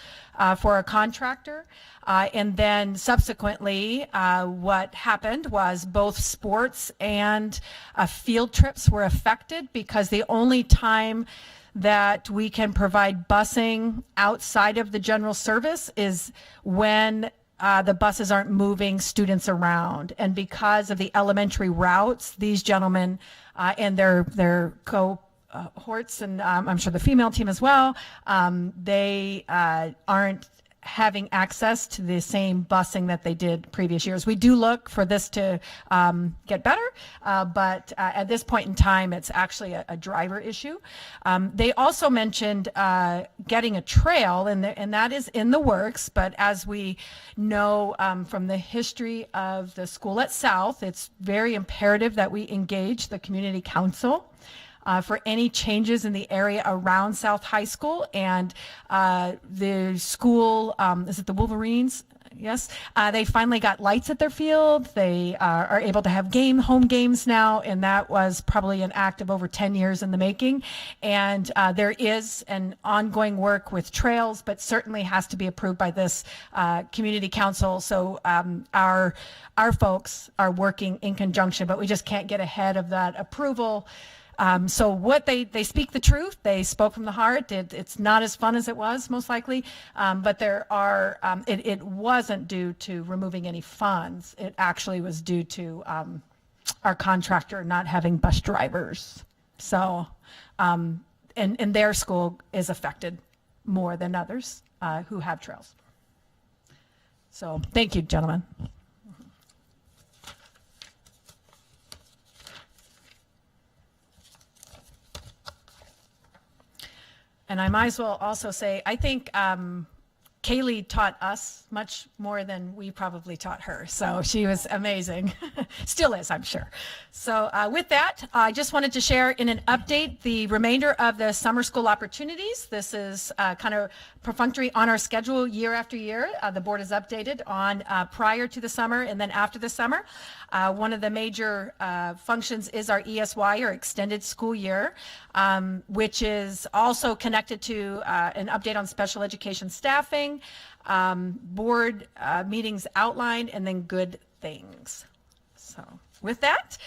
for a contractor. And then subsequently, what happened was both sports and field trips were affected because the only time that we can provide busing outside of the general service is when the buses aren't moving students around. And because of the elementary routes, these gentlemen and their cohorts, and I'm sure the female team as well, they aren't having access to the same busing that they did previous years. We do look for this to get better, but at this point in time, it's actually a driver issue. They also mentioned getting a trail, and that is in the works, but as we know from the history of the school at South, it's very imperative that we engage the community council for any changes in the area around South High School. And the school, is it the Wolverines? Yes. They finally got lights at their field. They are able to have home games now, and that was probably an act of over 10 years in the making. And there is an ongoing work with trails, but certainly has to be approved by this community council. So our folks are working in conjunction, but we just can't get ahead of that approval. So what they speak the truth. They spoke from the heart. It's not as fun as it was, most likely, but there are. It wasn't due to removing any funds. It actually was due to our contractor not having bus drivers. So, and their school is affected more than others who have trails. So, thank you, gentlemen. And I might as well also say, I think Kaylee taught us much more than we probably taught her. So she was amazing. Still is, I'm sure. So with that, I just wanted to share in an update the remainder of the summer school opportunities. This is kind of perfunctory on our schedule year after year. The board is updated on prior to the summer and then after the summer. One of the major functions is our ESY, or extended school year, which is also connected to an update on special education staffing, board meetings outlined, and then good things. So with that,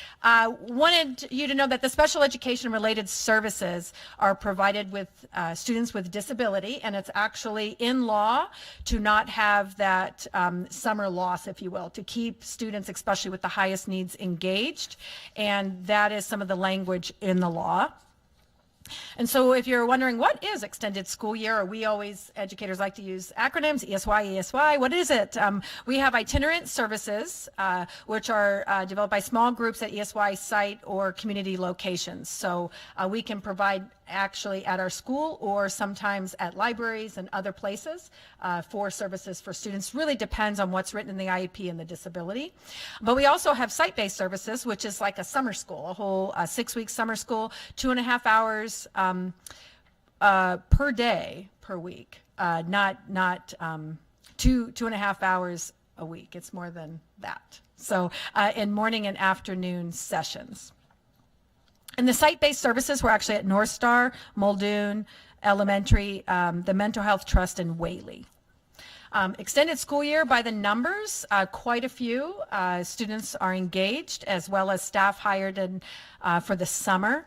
wanted you to know that the special education related services are provided with students with disability, and it's actually in law to not have that summer loss, if you will, to keep students, especially with the highest needs, engaged, and that is some of the language in the law. And so if you're wondering what is extended school year, or we always, educators like to use acronyms, ESY, what is it? We have itinerant services, which are developed by small groups at ESY site or community locations. So we can provide actually at our school or sometimes at libraries and other places for services for students. Really depends on what's written in the IEP and the disability. But we also have site-based services, which is like a summer school, a whole 6-week summer school, 2.5 hours per day per week, not 2.5 hours a week. It's more than that. So in morning and afternoon sessions. And the site-based services were actually at North Star, Muldoon Elementary, the Mental Health Trust, and Whaley. Extended school year by the numbers, quite a few students are engaged, as well as staff hired for the summer.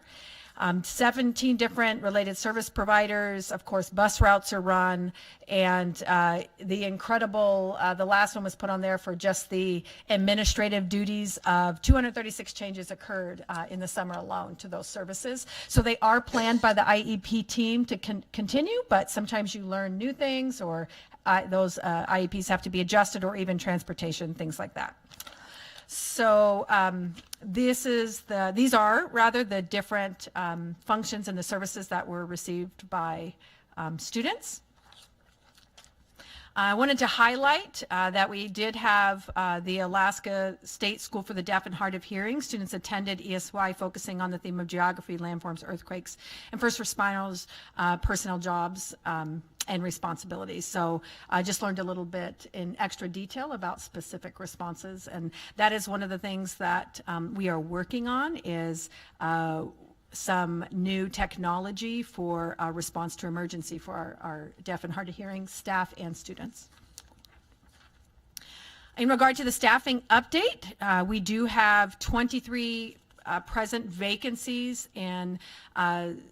17 different related service providers. Of course, bus routes are run, and the incredible, the last one was put on there for just the administrative duties of 236 changes occurred in the summer alone to those services. So they are planned by the IEP team to continue, but sometimes you learn new things, or those IEPs have to be adjusted, or even transportation, things like that. So these are rather the different functions and the services that were received by students. I wanted to highlight that we did have the Alaska State School for the Deaf and Hard of Hearing. Students attended ESY focusing on the theme of geography, landforms, earthquakes, and first responders, personnel jobs, and responsibilities. So I just learned a little bit in extra detail about specific responses, and that is one of the things that we are working on, is some new technology for response to emergency for our deaf and hard of hearing staff and students. In regard to the staffing update, we do have 23 present vacancies in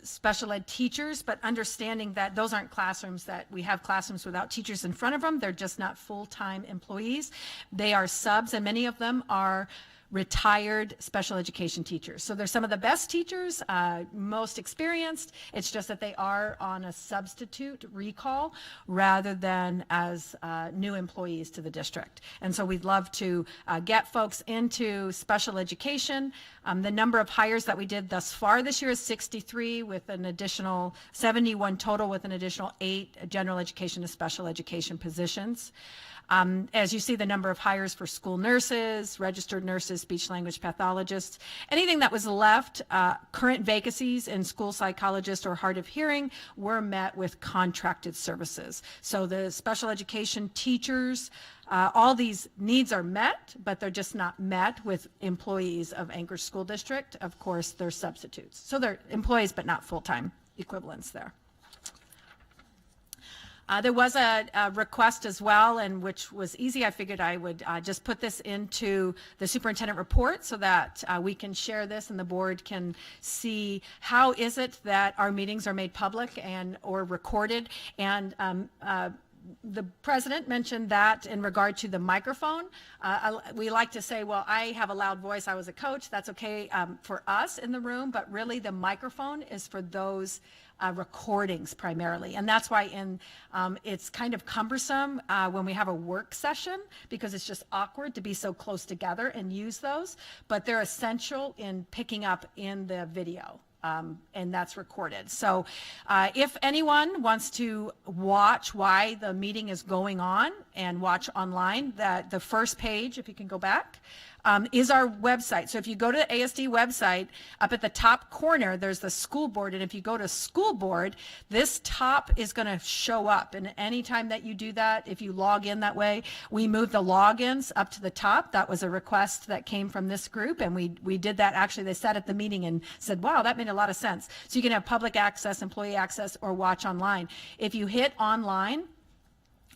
special ed teachers, but understanding that those aren't classrooms that we have classrooms without teachers in front of them. They're just not full-time employees. They are subs, and many of them are retired special education teachers. So they're some of the best teachers, most experienced. It's just that they are on a substitute recall rather than as new employees to the district. And so we'd love to get folks into special education. The number of hires that we did thus far this year is 63, with an additional 71 total, with an additional 8 general education to special education positions. As you see, the number of hires for school nurses, registered nurses, speech language pathologists, anything that was left, current vacancies in school psychologists or hard of hearing were met with contracted services. So the special education teachers, all these needs are met, but they're just not met with employees of Anchorage School District. Of course, they're substitutes. So they're employees, but not full-time equivalents there. There was a request as well, and which was easy. I figured I would just put this into the superintendent report so that we can share this and the board can see how is it that our meetings are made public and or recorded. And the president mentioned that in regard to the microphone, we like to say, well, I have a loud voice, I was a coach, that's okay for us in the room, but really the microphone is for those recordings primarily. And that's why it's kind of cumbersome when we have a work session, because it's just awkward to be so close together and use those, but they're essential in picking up in the video. And that's recorded. So if anyone wants to watch why the meeting is going on and watch online, that the first page, if you can go back, is our website. So if you go to the ASD website, up at the top corner, there's the school board. And if you go to school board, this top is going to show up. And anytime that you do that, if you log in that way, we move the logins up to the top. That was a request that came from this group. And we did that. Actually, they sat at the meeting and said, wow, that made a lot of sense. So you can have public access, employee access, or watch online. If you hit online,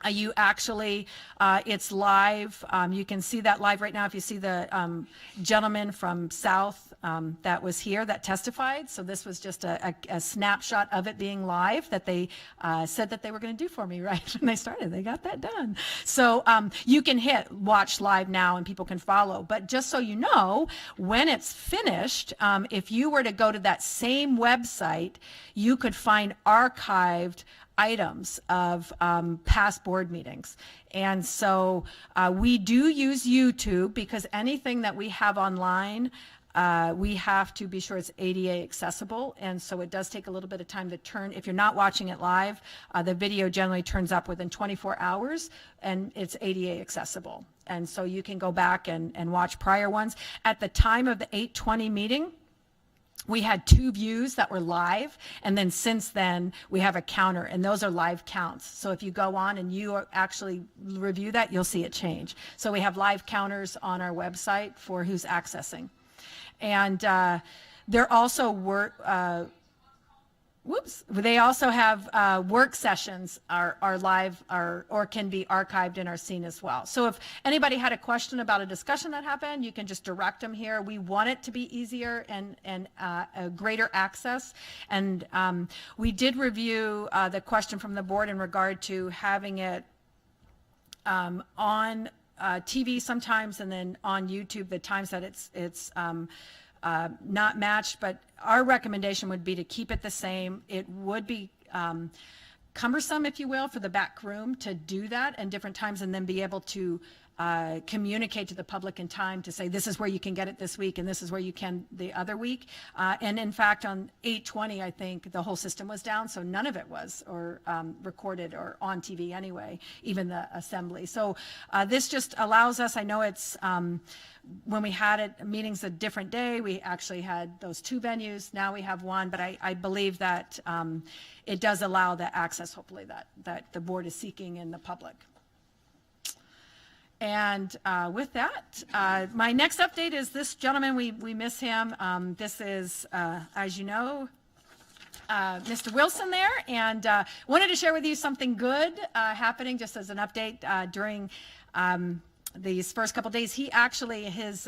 you actually, it's live. You can see that live right now. If you see the gentleman from South that was here that testified. So this was just a snapshot of it being live that they said that they were going to do for me right when they started. They got that done. So you can hit watch live now and people can follow. But just so you know, when it's finished, if you were to go to that same website, you could find archived items of past board meetings. And so we do use YouTube because anything that we have online, we have to be sure it's ADA accessible. And so it does take a little bit of time to turn. If you're not watching it live, the video generally turns up within 24 hours and it's ADA accessible. And so you can go back and watch prior ones. At the time of the 8:20 meeting, we had 2 views that were live, and then since then we have a counter, and those are live counts. So if you go on and you actually review that, you'll see it change. So we have live counters on our website for who's accessing. And there also were They also have work sessions are live or can be archived and are seen as well. So if anybody had a question about a discussion that happened, you can just direct them here. We want it to be easier and a greater access. And we did review the question from the board in regard to having it on TV sometimes and then on YouTube the times that it's not matched, but our recommendation would be to keep it the same. It would be cumbersome, if you will, for the back room to do that in different times and then be able to communicate to the public in time to say this is where you can get it this week and this is where you can the other week. And in fact, on 8/20, I think the whole system was down, so none of it was or recorded or on TV anyway, even the assembly. So this just allows us, I know it's when we had it meetings a different day, we actually had those two venues. Now we have one, but I believe that it does allow the access, hopefully, that the board is seeking in the public. And with that, my next update is this gentleman, we miss him. This is, as you know, Mr. Wilson there, and wanted to share with you something good happening just as an update during these first couple days. He actually, his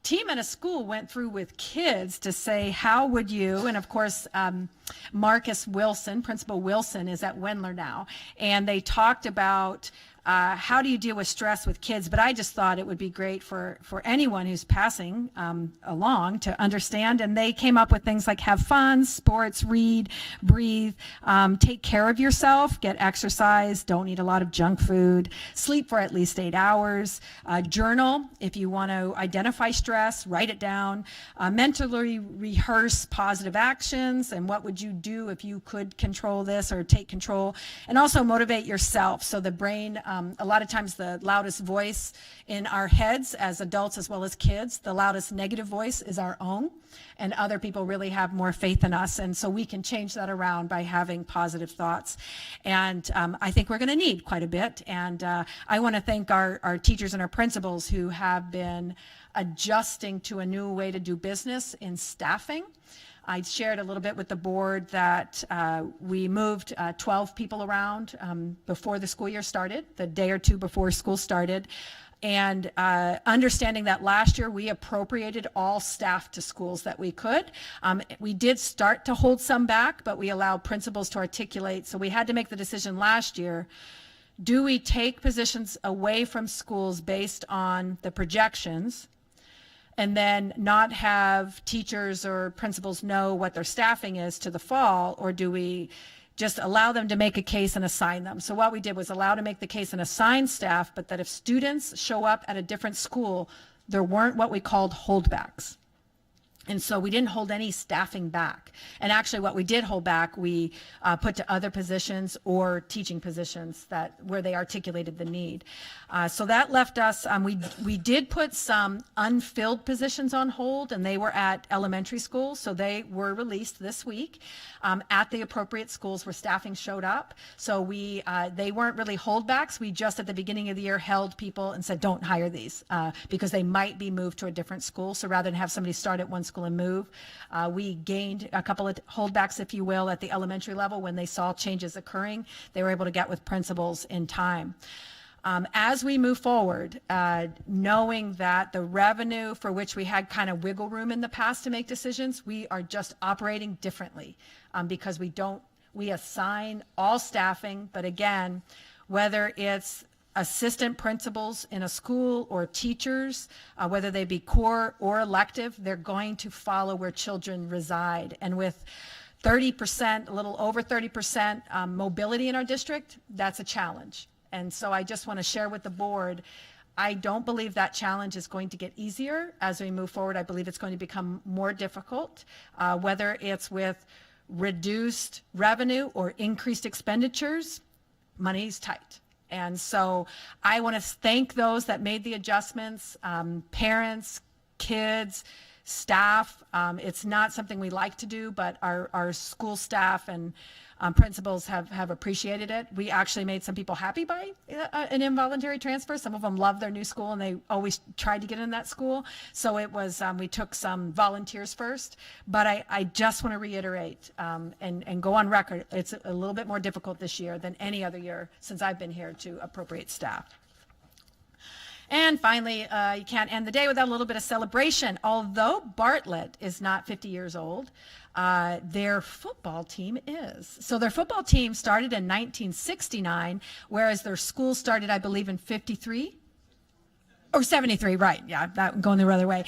team at a school went through with kids to say, how would you, and of course, Marcus Wilson, Principal Wilson is at Wendler now, and they talked about how do you deal with stress with kids? But I just thought it would be great for anyone who's passing along to understand. And they came up with things like have fun, sports, read, breathe, take care of yourself, get exercise, don't eat a lot of junk food, sleep for at least 8 hours, journal if you want to identify stress, write it down, mentally rehearse positive actions and what would you do if you could control this or take control, and also motivate yourself. So the brain, a lot of times the loudest voice in our heads as adults as well as kids, the loudest negative voice is our own, and other people really have more faith in us, and so we can change that around by having positive thoughts. And I think we're going to need quite a bit, and I want to thank our teachers and our principals who have been adjusting to a new way to do business in staffing. I shared a little bit with the board that we moved 12 people around before the school year started, the day or two before school started, and understanding that last year we appropriated all staff to schools that we could. We did start to hold some back, but we allowed principals to articulate, so we had to make the decision last year. Do we take positions away from schools based on the projections and then not have teachers or principals know what their staffing is to the fall, or do we just allow them to make a case and assign them? So what we did was allow to make the case and assign staff, but that if students show up at a different school, there weren't what we called holdbacks. And so we didn't hold any staffing back. And actually what we did hold back, we put to other positions or teaching positions where they articulated the need. So that left us, we did put some unfilled positions on hold, and they were at elementary schools. So they were released this week at the appropriate schools where staffing showed up. So they weren't really holdbacks. We just at the beginning of the year held people and said, don't hire these because they might be moved to a different school. So rather than have somebody start at one school and move, we gained a couple of holdbacks, if you will, at the elementary level. When they saw changes occurring, they were able to get with principals in time. As we move forward, knowing that the revenue for which we had kind of wiggle room in the past to make decisions, we are just operating differently because we assign all staffing, but again, whether it's assistant principals in a school or teachers, whether they be core or elective, they're going to follow where children reside. And with 30%, a little over 30% mobility in our district, that's a challenge. And so I just want to share with the board, I don't believe that challenge is going to get easier as we move forward. I believe it's going to become more difficult, whether it's with reduced revenue or increased expenditures, money's tight. And so I want to thank those that made the adjustments, parents, kids, staff. It's not something we like to do, but our school staff and Principals have appreciated it. We actually made some people happy by an involuntary transfer. Some of them love their new school and they always tried to get in that school. So it was, we took some volunteers first, but I just want to reiterate and go on record, it's a little bit more difficult this year than any other year since I've been here to appropriate staff. And finally, you can't end the day without a little bit of celebration. Although Bartlett is not 50 years old, their football team is. So their football team started in 1969, whereas their school started, I believe, in 53. Or 73, right. Yeah, that going the other way.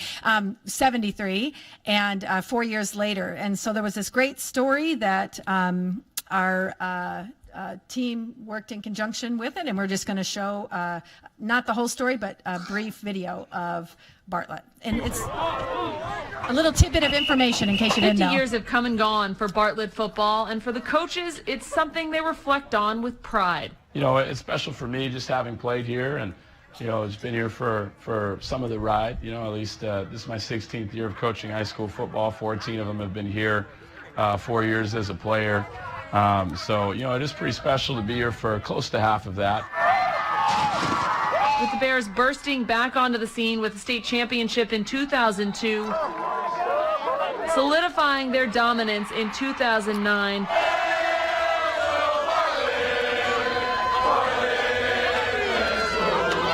73, and 4 years later. And so there was this great story that our team worked in conjunction with it, and we're just going to show not the whole story, but a brief video of Bartlett. And it's a little tidbit of information in case you didn't know. 50 years have come and gone for Bartlett football, and for the coaches, it's something they reflect on with pride. You know, it's special for me just having played here, and you know, it's been here for some of the ride. You know, at least this is my 16th year of coaching high school football. 14 of them have been here, 4 years as a player. So, you know, it is pretty special to be here for close to half of that. With the Bears bursting back onto the scene with the state championship in 2002, solidifying their dominance in 2009,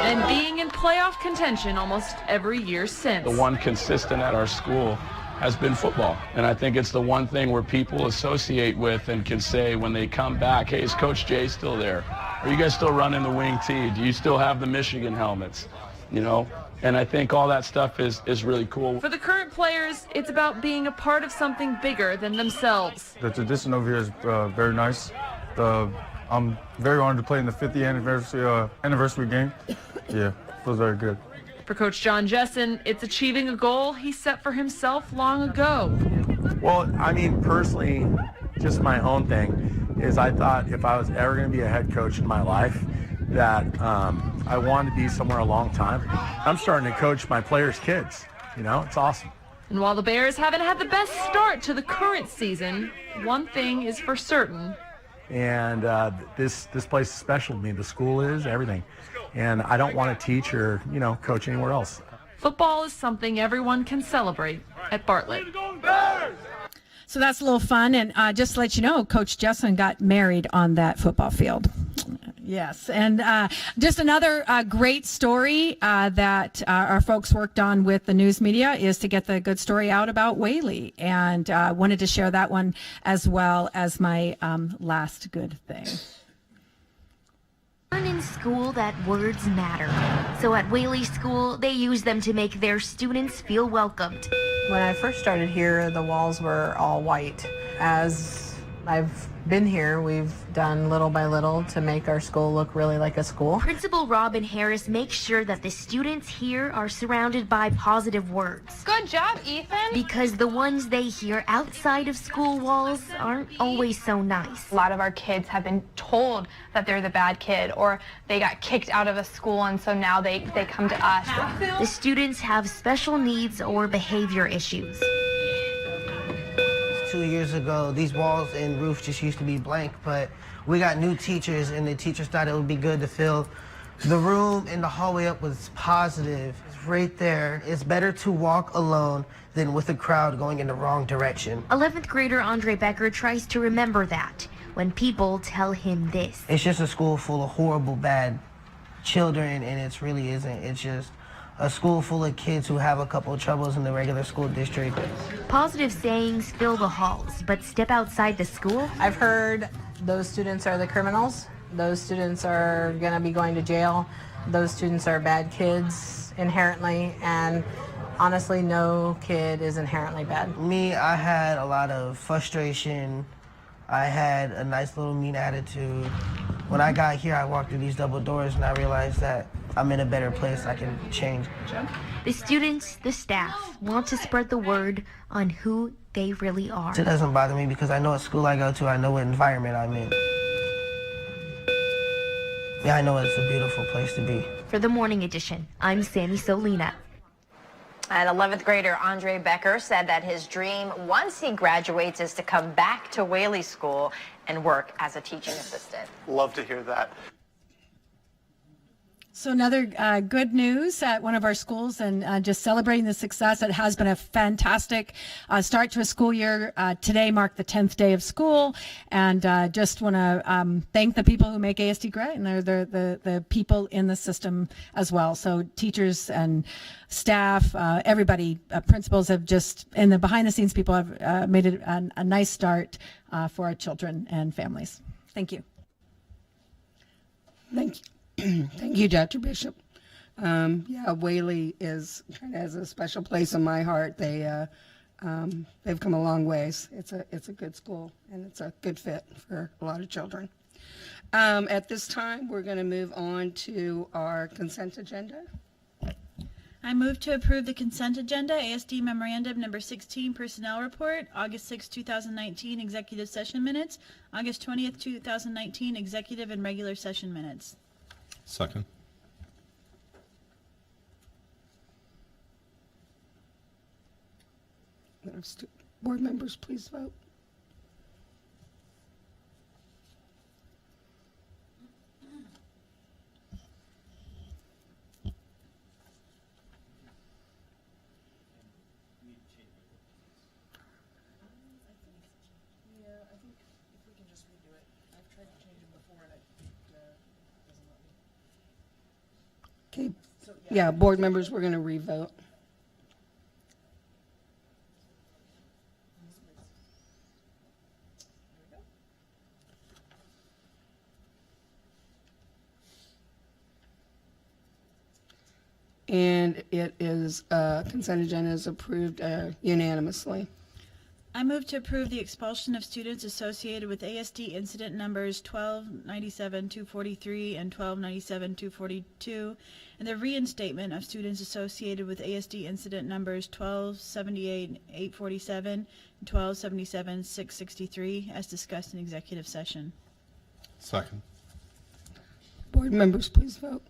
and being in playoff contention almost every year since. The one consistent at our school has been football. And I think it's the one thing where people associate with and can say when they come back, hey, is Coach Jay still there? Are you guys still running the wing tee? Do you still have the Michigan helmets? You know, and I think all that stuff is really cool. For the current players, it's about being a part of something bigger than themselves. The tradition over here is very nice. I'm very honored to play in the 50th anniversary game. Yeah, feels very good. For Coach John Jessen, it's achieving a goal he set for himself long ago. Well, I mean, personally, just my own thing is I thought if I was ever going to be a head coach in my life, that I wanted to be somewhere a long time. I'm starting to coach my players' kids. You know, it's awesome. And while the Bears haven't had the best start to the current season, one thing is for certain. And this place is special to me. The school is, everything. And I don't want to teach or, you know, coach anywhere else. Football is something everyone can celebrate at Bartlett. So that's a little fun. And just to let you know, Coach Jessen got married on that football field. Yes. And just another great story that our folks worked on with the news media is to get the good story out about Whaley. And wanted to share that one as well as my last good thing. Learn in school that words matter. So at Whaley School, they use them to make their students feel welcomed. When I first started here, the walls were all white. As I've been here, we've done little by little to make our school look really like a school. Principal Robin Harris makes sure that the students here are surrounded by positive words. Good job, Ethan. Because the ones they hear outside of school walls aren't always so nice. A lot of our kids have been told that they're the bad kid or they got kicked out of a school and so now they come to us. The students have special needs or behavior issues. 2 years ago, these walls and roof just used to be blank, but we got new teachers and the teachers thought it would be good to fill the room and the hallway up with positive. It's right there. It's better to walk alone than with a crowd going in the wrong direction. 11th grader Andre Becker tries to remember that when people tell him this. It's just a school full of horrible, bad children, and it really isn't. It's just a school full of kids who have a couple of troubles in the regular school district. Positive sayings fill the halls, but step outside the school. I've heard those students are the criminals. Those students are going to be going to jail. Those students are bad kids inherently, and honestly, no kid is inherently bad. Me, I had a lot of frustration. I had a nice little mean attitude. When I got here, I walked through these double doors and I realized that I'm in a better place. I can change. The students, the staff, want to spread the word on who they really are. It doesn't bother me because I know what school I go to. I know what environment I'm in. Yeah, I know it's a beautiful place to be. For the Morning Edition, I'm Sammy Solina. And 11th grader Andre Becker said that his dream once he graduates is to come back to Whaley School and work as a teaching assistant. Love to hear that. So another good news at one of our schools, and just celebrating the success. It has been a fantastic start to a school year. Today marked the 10th day of school, and just want to thank the people who make ASD great, and they're the people in the system as well. So teachers and staff, everybody, principals have just, and the behind the scenes people have made it a nice start for our children and families. Thank you. Thank you. Thank you, Dr. Bishop. Yeah, Whaley is kind of has a special place in my heart. They've come a long ways. It's a good school, and it's a good fit for a lot of children. At this time, we're going to move on to our consent agenda. I move to approve the consent agenda, ASD Memorandum Number 16, Personnel Report, August 6, 2019, Executive Session Minutes, August 20th, 2019, Executive and Regular Session Minutes. Second. Board members, please vote. Okay. Yeah, board members, we're going to revote. And it is, consent agenda is approved unanimously. I move to approve the expulsion of students associated with ASD incident numbers 1297-243 and 1297-242, and the reinstatement of students associated with ASD incident numbers 1278-847 and 1277-663, as discussed in executive session. Second. Board members, please vote.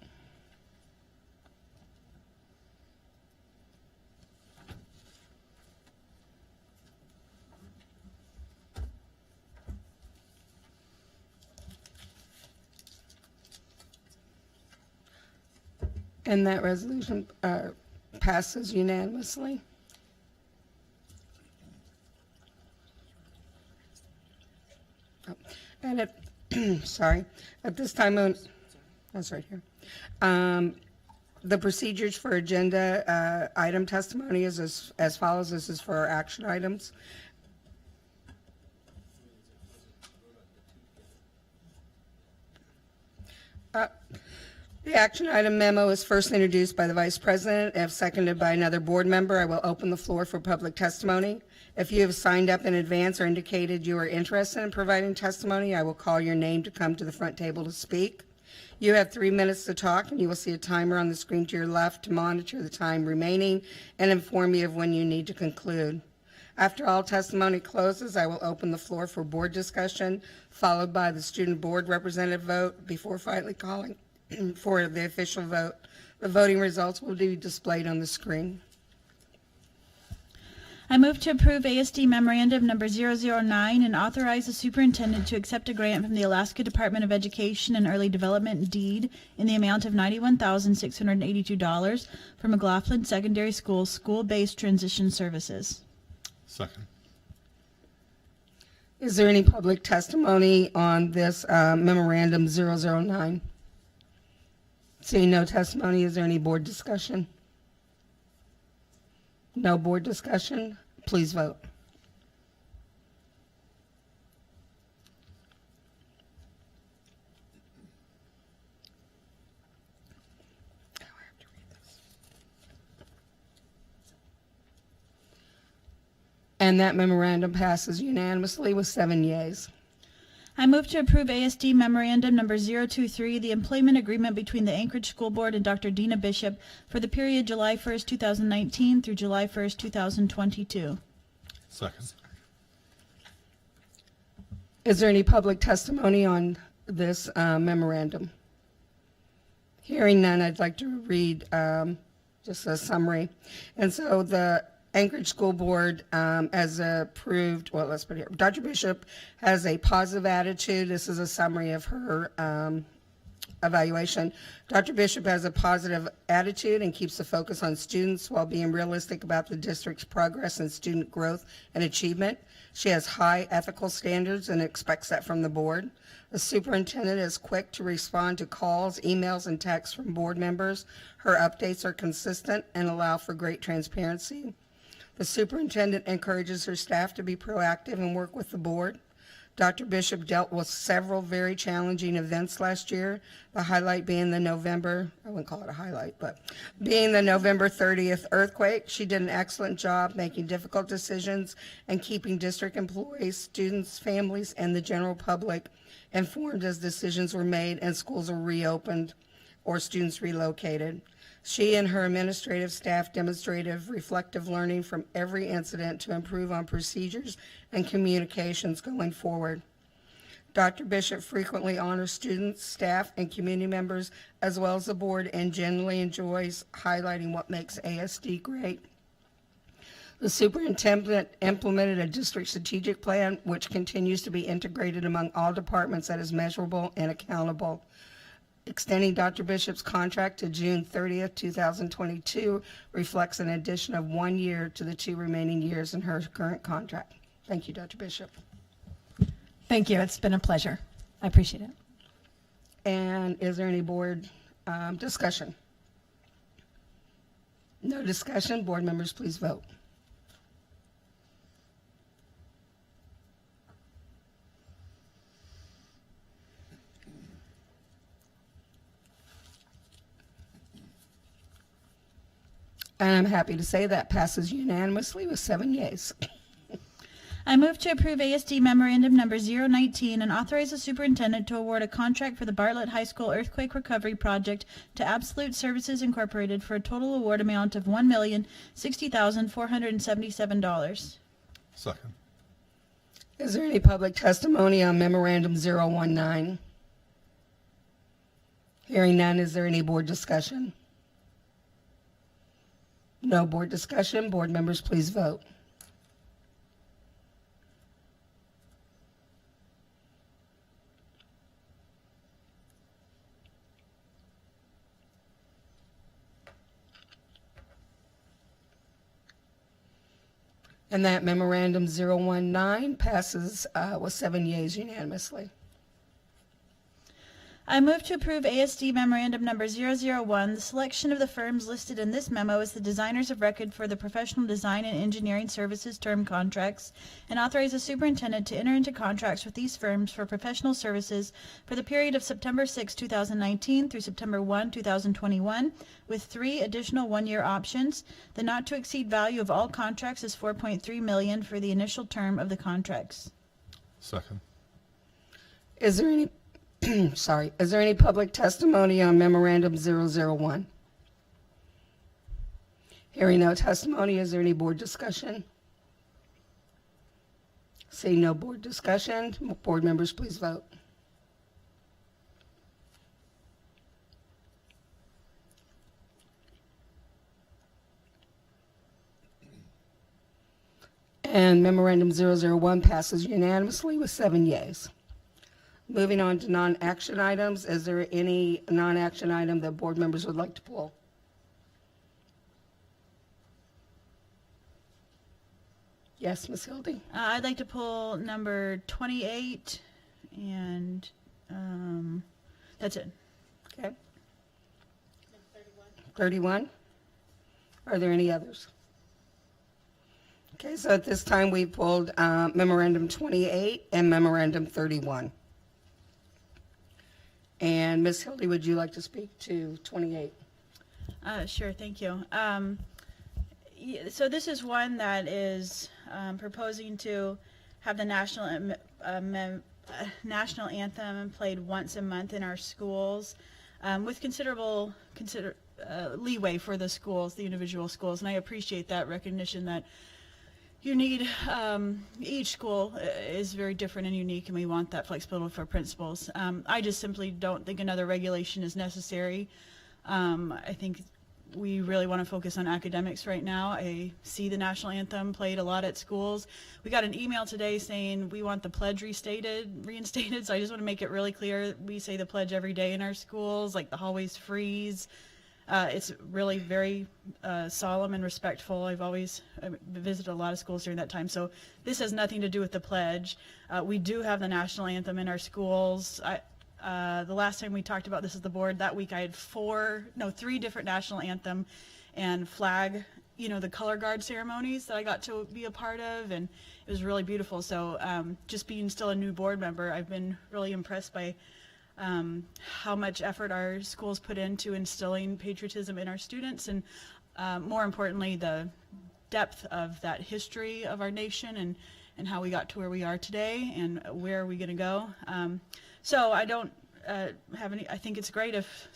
And that resolution passes unanimously. Oh, and at, sorry, at this time, that's right here. The procedures for agenda item testimony is as follows. This is for our action items. The action item memo is first introduced by the Vice President. If seconded by another board member, I will open the floor for public testimony. If you have signed up in advance or indicated you are interested in providing testimony, I will call your name to come to the front table to speak. You have 3 minutes to talk, and you will see a timer on the screen to your left to monitor the time remaining and inform you of when you need to conclude. After all testimony closes, I will open the floor for board discussion, followed by the student board representative vote before finally calling for the official vote. The voting results will be displayed on the screen. I move to approve ASD Memorandum Number 009 and authorize the superintendent to accept a grant from the Alaska Department of Education and Early Development DEED in the amount of $91,682 for McLaughlin Secondary School school-based transition services. Second. Is there any public testimony on this memorandum 009? Seeing no testimony, is there any board discussion? No board discussion? Please vote. And that memorandum passes unanimously with 7 yeas. I move to approve ASD Memorandum Number 023, the employment agreement between the Anchorage School Board and Dr. Dina Bishop for the period July 1st, 2019 through July 1st, 2022. Second. Is there any public testimony on this memorandum? Hearing none, I'd like to read just a summary. And so the Anchorage School Board as approved, well, let's put it here. Dr. Bishop has a positive attitude. This is a summary of her evaluation. Dr. Bishop has a positive attitude and keeps the focus on students while being realistic about the district's progress and student growth and achievement. She has high ethical standards and expects that from the board. The superintendent is quick to respond to calls, emails, and texts from board members. Her updates are consistent and allow for great transparency. The superintendent encourages her staff to be proactive and work with the board. Dr. Bishop dealt with several very challenging events last year, the highlight being the November, I wouldn't call it a highlight, but being the November 30th earthquake. She did an excellent job making difficult decisions and keeping district employees, students, families, and the general public informed as decisions were made and schools were reopened or students relocated. She and her administrative staff demonstrated reflective learning from every incident to improve on procedures and communications going forward. Dr. Bishop frequently honors students, staff, and community members, as well as the board, and generally enjoys highlighting what makes ASD great. The superintendent implemented a district strategic plan, which continues to be integrated among all departments that is measurable and accountable. Extending Dr. Bishop's contract to June 30th, 2022 reflects an addition of 1 year to the 2 remaining years in her current contract. Thank you, Dr. Bishop. Thank you. It's been a pleasure. I appreciate it. And is there any board discussion? No discussion. Board members, please vote. And I'm happy to say that passes unanimously with 7 yeas. I move to approve ASD Memorandum Number 019 and authorize the superintendent to award a contract for the Bartlett High School Earthquake Recovery Project to Absolute Services Incorporated for a total award amount of $1,060,477. Second. Is there any public testimony on Memorandum 019? Hearing none, is there any board discussion? No board discussion. Board members, please vote. And that Memorandum 019 passes with 7 yeas unanimously. I move to approve ASD Memorandum Number 001. The selection of the firms listed in this memo as the designers of record for the professional design and engineering services term contracts, and authorize the superintendent to enter into contracts with these firms for professional services for the period of September 6, 2019 through September 1, 2021, with 3 additional 1-year options. The not to exceed value of all contracts is $4.3 million for the initial term of the contracts. Second. Is there any is there any public testimony on Memorandum 001? Hearing no testimony, is there any board discussion? Seeing no board discussion, board members, please vote. And Memorandum 001 passes unanimously with 7 yeas. Moving on to non-action items, is there any non-action item that board members would like to pull? Yes, Ms. Hildy? I'd like to pull number 28, and that's it. Okay. 31? Are there any others? Okay, so at this time, we pulled Memorandum 28 and Memorandum 31. And Ms. Hildy, would you like to speak to 28? Sure, thank you. So this is one that is proposing to have the national anthem played once a month in our schools, with considerable leeway for the schools, the individual schools, and I appreciate that recognition that you need, each school is very different and unique, and we want that flexibility for principals. I just simply don't think another regulation is necessary. I think we really want to focus on academics right now. I see the national anthem played a lot at schools. We got an email today saying we want the pledge reinstated. So I just want to make it really clear. We say the pledge every day in our schools, like the hallways freeze. It's really very solemn and respectful. I've visited a lot of schools during that time. So this has nothing to do with the pledge. We do have the national anthem in our schools. The last time we talked about this as the board, that week I had 3 different national anthem and flag, the color guard ceremonies that I got to be a part of, and it was really beautiful. So just being still a new board member, I've been really impressed by how much effort our schools put into instilling patriotism in our students, and more importantly, the depth of that history of our nation and how we got to where we are today and where are we going to go. So I don't have any. I think it's great if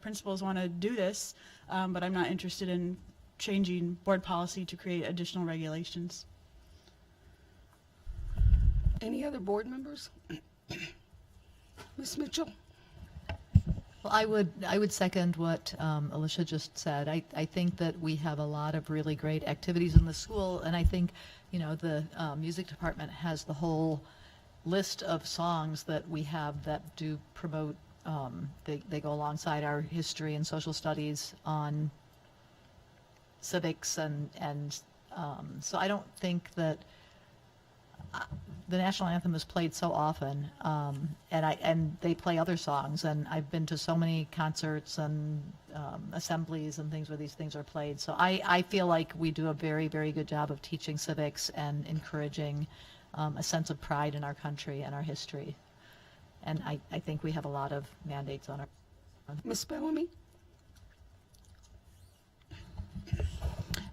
principals want to do this, but I'm not interested in changing board policy to create additional regulations. Any other board members? Ms. Mitchell? Well, I would second what Alicia just said. I think that we have a lot of really great activities in the school, and I think, the music department has the whole list of songs that we have that do promote, they go alongside our history and social studies on civics, and so I don't think that the national anthem is played so often, and they play other songs, and I've been to so many concerts and assemblies and things where these things are played. So I feel like we do a very, very good job of teaching civics and encouraging a sense of pride in our country and our history. And I think we have a lot of mandates on our. Ms. Bellamy?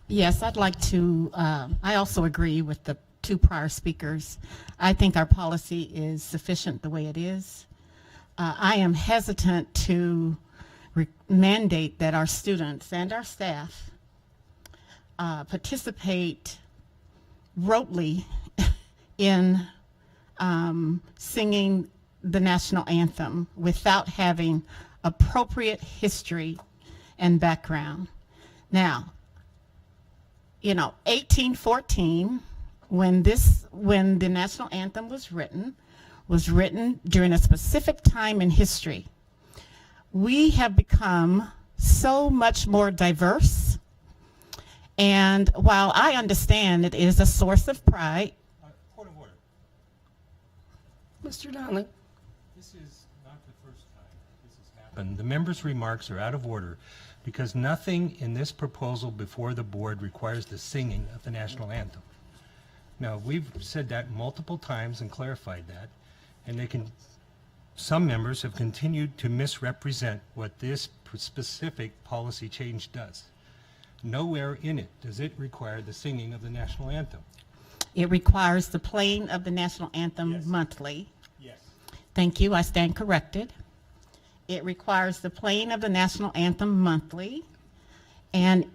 Yes, I'd like to, I also agree with the 2 prior speakers. I think our policy is sufficient the way it is. I am hesitant to mandate that our students and our staff participate rotely in singing the national anthem without having appropriate history and background. Now, 1814, when the national anthem was written during a specific time in history. We have become so much more diverse, and while I understand it is a source of pride. Point of order. Mr. Donnelly. This is not the first time this has happened. The members' remarks are out of order because nothing in this proposal before the board requires the singing of the national anthem. Now, we've said that multiple times and clarified that, and some members have continued to misrepresent what this specific policy change does. Nowhere in it does it require the singing of the national anthem. It requires the playing of the national anthem monthly. Yes. Thank you, I stand corrected. It requires the playing of the national anthem monthly, and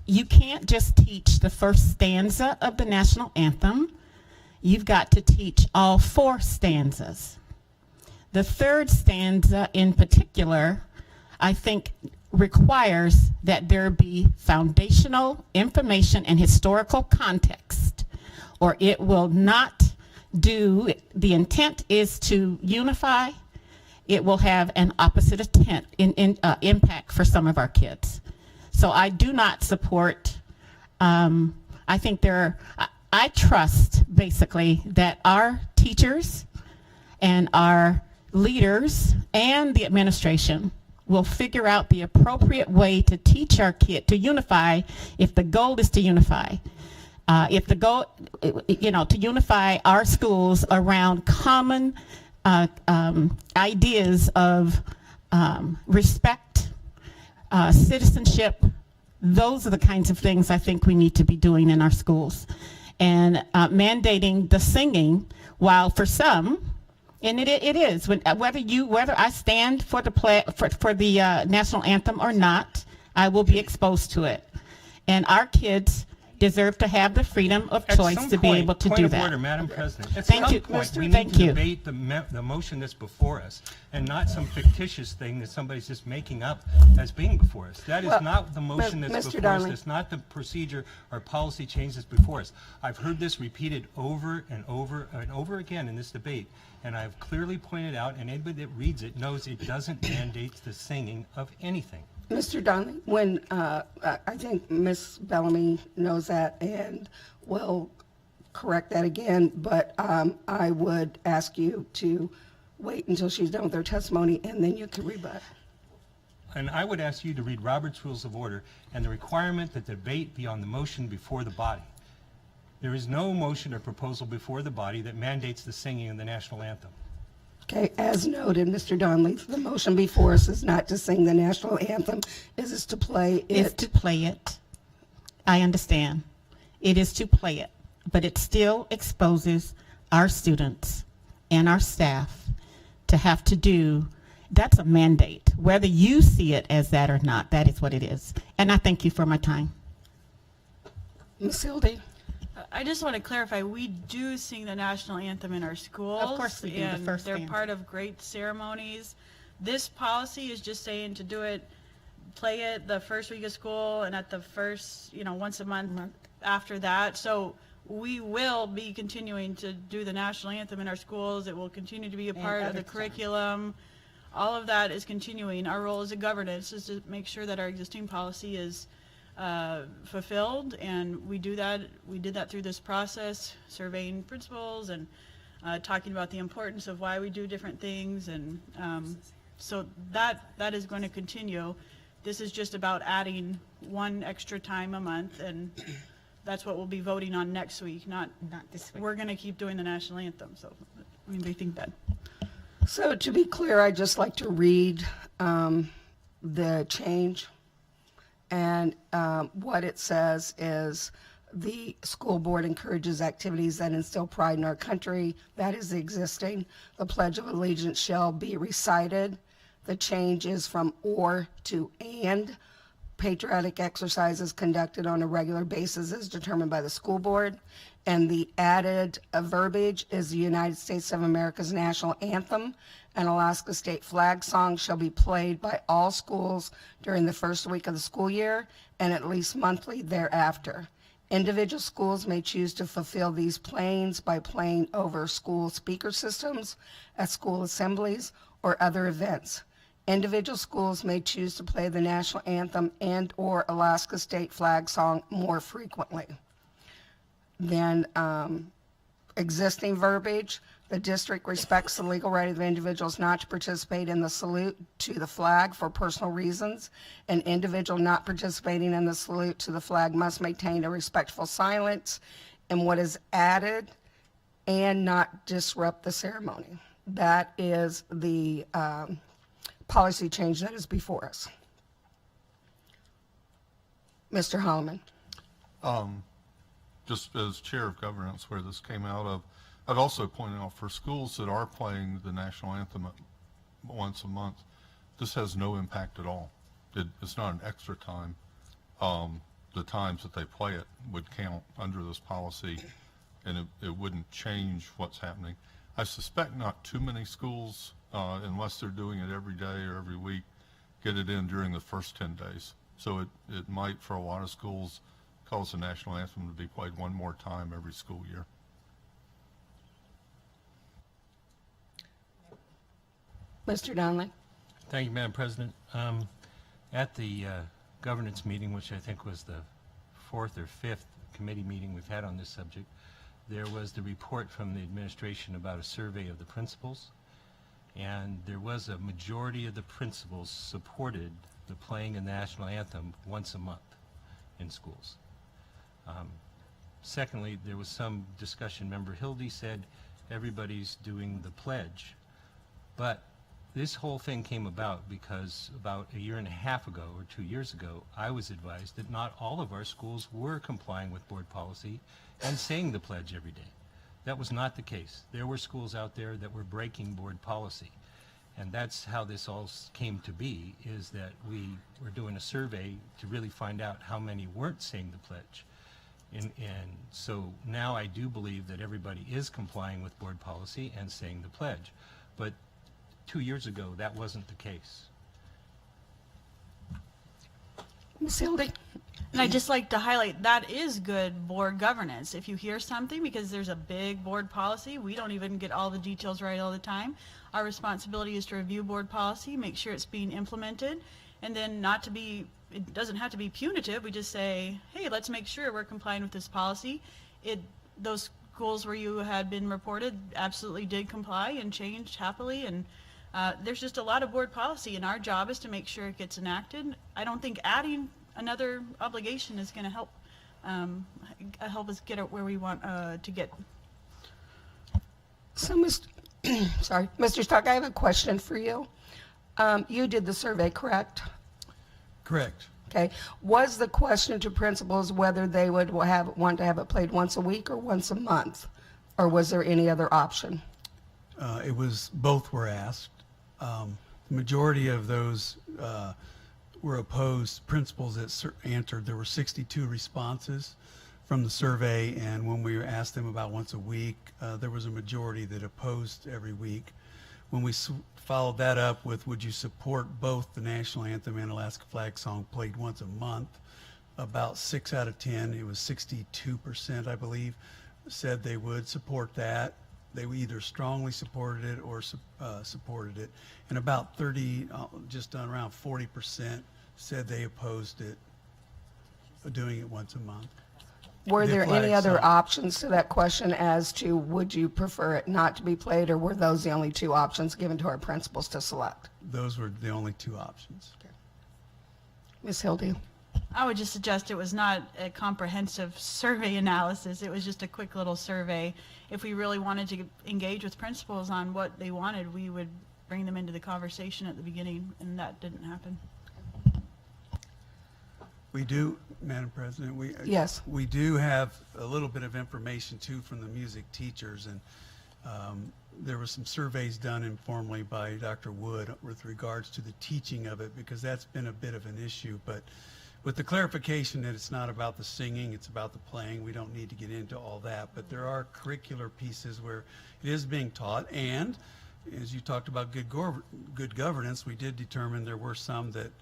you can't just teach the first stanza of the national anthem. You've got to teach all 4 stanzas. The 3rd stanza in particular, I think, requires that there be foundational information and historical context, or it will not do. The intent is to unify. It will have an opposite impact for some of our kids. So I do not support, I think I trust basically that our teachers and our leaders and the administration will figure out the appropriate way to teach our kid, to unify, if the goal is to unify. If the goal, to unify our schools around common ideas of respect, citizenship, those are the kinds of things I think we need to be doing in our schools. And mandating the singing, while for some, and it is, whether I stand for the national anthem or not, I will be exposed to it. And our kids deserve to have the freedom of At choice some to be point, able to point do of that. order, Madam President. At Thank some you. point, we need Thank to you. debate the motion that's before us, and not some fictitious thing that somebody's just making up as being before us. That is Well, not the motion that's Mr. before Darling. us. That's not the procedure or policy change that's before us. I've heard this repeated over and over and over again in this debate, and I've clearly pointed out, and anybody that reads it knows it doesn't mandate the singing of anything. Mr. Donnelly, when, I think Ms. Bellamy knows that and will correct that again, but I would ask you to wait until she's done with her testimony and then you can rebut. And I would ask you to read Robert's Rules of Order and the requirement that the debate be on the motion before the body. There is no motion or proposal before the body that mandates the singing of the national anthem. Okay, as noted, Mr. Donnelly, the motion before us is not to sing the national anthem, it is to play it. Is to play it. I understand. It is to play it, but it still exposes our students and our staff to have to do, that's a mandate. Whether you see it as that or not, that is what it is. And I thank you for my time. Ms. Hildy? I just want to clarify, we do sing the national anthem in our schools. Of course we do, the and first they're stanza. part of great ceremonies. This policy is just saying to do it, play it the first week of school and at the first, once a month after that. So we will be continuing to do the national anthem in our schools. It will continue to be a part of the curriculum. All of that is continuing. Our role as a governance is to make sure that our existing policy is fulfilled, and we did that through this process, surveying principals and talking about the importance of why we do different things, and so that is going to continue. This is just about adding one extra time a month, and that's what we'll be voting on next week, not this week. We're going to keep doing the national anthem, so we think that. So to be clear, I'd just like to read the change. And what it says is the school board encourages activities that instill pride in our country. That is existing. The Pledge of Allegiance shall be recited. The change is from or to and. Patriotic exercises conducted on a regular basis is determined by the school board. And the added verbiage is the United States of America's national anthem and Alaska State flag song shall be played by all schools during the first week of the school year and at least monthly thereafter. Individual schools may choose to fulfill these playings by playing over school speaker systems at school assemblies or other events. Individual schools may choose to play the national anthem and or Alaska State flag song more frequently. Then existing verbiage, the district respects the legal right of individuals not to participate in the salute to the flag for personal reasons. An individual not participating in the salute to the flag must maintain a respectful silence, and what is added, and not disrupt the ceremony. That is the policy change that is before us. Mr. Holloman. Just as chair of governance where this came out of, I'd also point out for schools that are playing the national anthem once a month, this has no impact at all. It's not an extra time. The times that they play it would count under this policy, and it wouldn't change what's happening. I suspect not too many schools, unless they're doing it every day or every week, get it in during the first 10 days. So it might, for a lot of schools, cause the national anthem to be played one more time every school year. Mr. Donnelly. Thank you, Madam President. At the governance meeting, which I think was the 4th or 5th committee meeting we've had on this subject, there was the report from the administration about a survey of the principals, and there was a majority of the principals supported the playing of the national anthem once a month in schools. Secondly, there was some discussion. Member Hildy said everybody's doing the pledge, but this whole thing came about because about a year and a half ago or 2 years ago, I was advised that not all of our schools were complying with board policy and saying the pledge every day. That was not the case. There were schools out there that were breaking board policy. And that's how this all came to be, is that we were doing a survey to really find out how many weren't saying the pledge. And so now I do believe that everybody is complying with board policy and saying the pledge. But 2 years ago, that wasn't the case. Ms. Hildy? And I'd just like to highlight that is good board governance. If you hear something, because there's a big board policy, we don't even get all the details right all the time. Our responsibility is to review board policy, make sure it's being implemented, and then not to be, it doesn't have to be punitive. We just say, hey, let's make sure we're complying with this policy. Those schools where you had been reported absolutely did comply and changed happily, and there's just a lot of board policy, and our job is to make sure it gets enacted. I don't think adding another obligation is going to help us get it where we want to get. So, Mr. Stark, I have a question for you. You did the survey, correct? Correct. Okay. Was the question to principals whether they would want to have it played once a week or once a month? Or was there any other option? It was, both were asked. The majority of those were opposed. Principals that answered, there were 62 responses from the survey, and when we asked them about once a week, there was a majority that opposed every week. When we followed that up with, would you support both the national anthem and Alaska flag song played once a month, about 6 out of 10, it was 62%, I believe, said they would support that. They either strongly supported it or supported it. And about 30, just around 40% said they opposed it, doing it once a month. Were there any other song. options to that question as to would you prefer it not to be played, or were those the only two options given to our principals to select? Those were the only two options. Ms. Hildy? I would just suggest it was not a comprehensive survey analysis. It was just a quick little survey. If we really wanted to engage with principals on what they wanted, we would bring them into the conversation at the beginning, and that didn't happen. We do, Madam President, Yes. we do have a little bit of information too from the music teachers, and there were some surveys done informally by Dr. Wood with regards to the teaching of it, because that's been a bit of an issue. But with the clarification that it's not about the singing, it's about the playing, we don't need to get into all that. But there are curricular pieces where it is being taught, and as you talked about good governance, we did determine there were some that,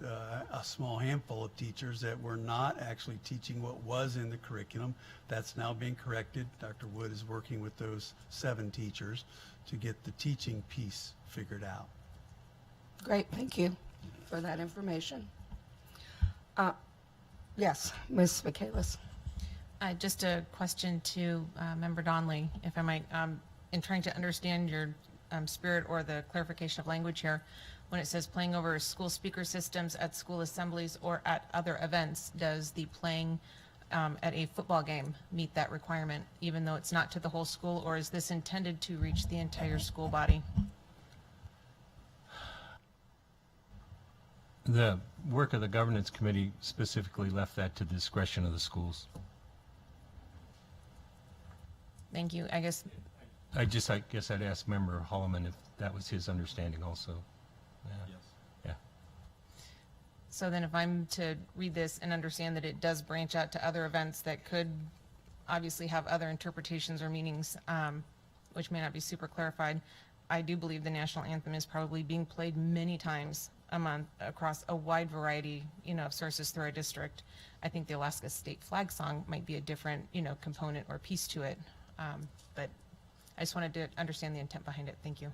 a small handful of teachers that were not actually teaching what was in the curriculum. That's now being corrected. Dr. Wood is working with those 7 teachers to get the teaching piece figured out. Great, thank you for that information. Yes, Ms. Michaelis. Just a question to Member Donnelly, if I might. In trying to understand your spirit or the clarification of language here, when it says playing over school speaker systems at school assemblies or at other events, does the playing at a football game meet that requirement, even though it's not to the whole school, or is this intended to reach the entire school body? The work of the governance committee specifically left that to the discretion of the schools. Thank you. I guess I'd ask Member Holloman if that was his understanding also. Yeah. Yes. Yeah. so. Then if I'm to read this and understand that it does branch out to other events that could obviously have other interpretations or meanings, which may not be super clarified, I do believe the national anthem is probably being played many times a month across a wide variety, of sources through our district. I think the Alaska state flag song might be a different, component or piece to it. But I just wanted to understand the intent behind it. Thank you.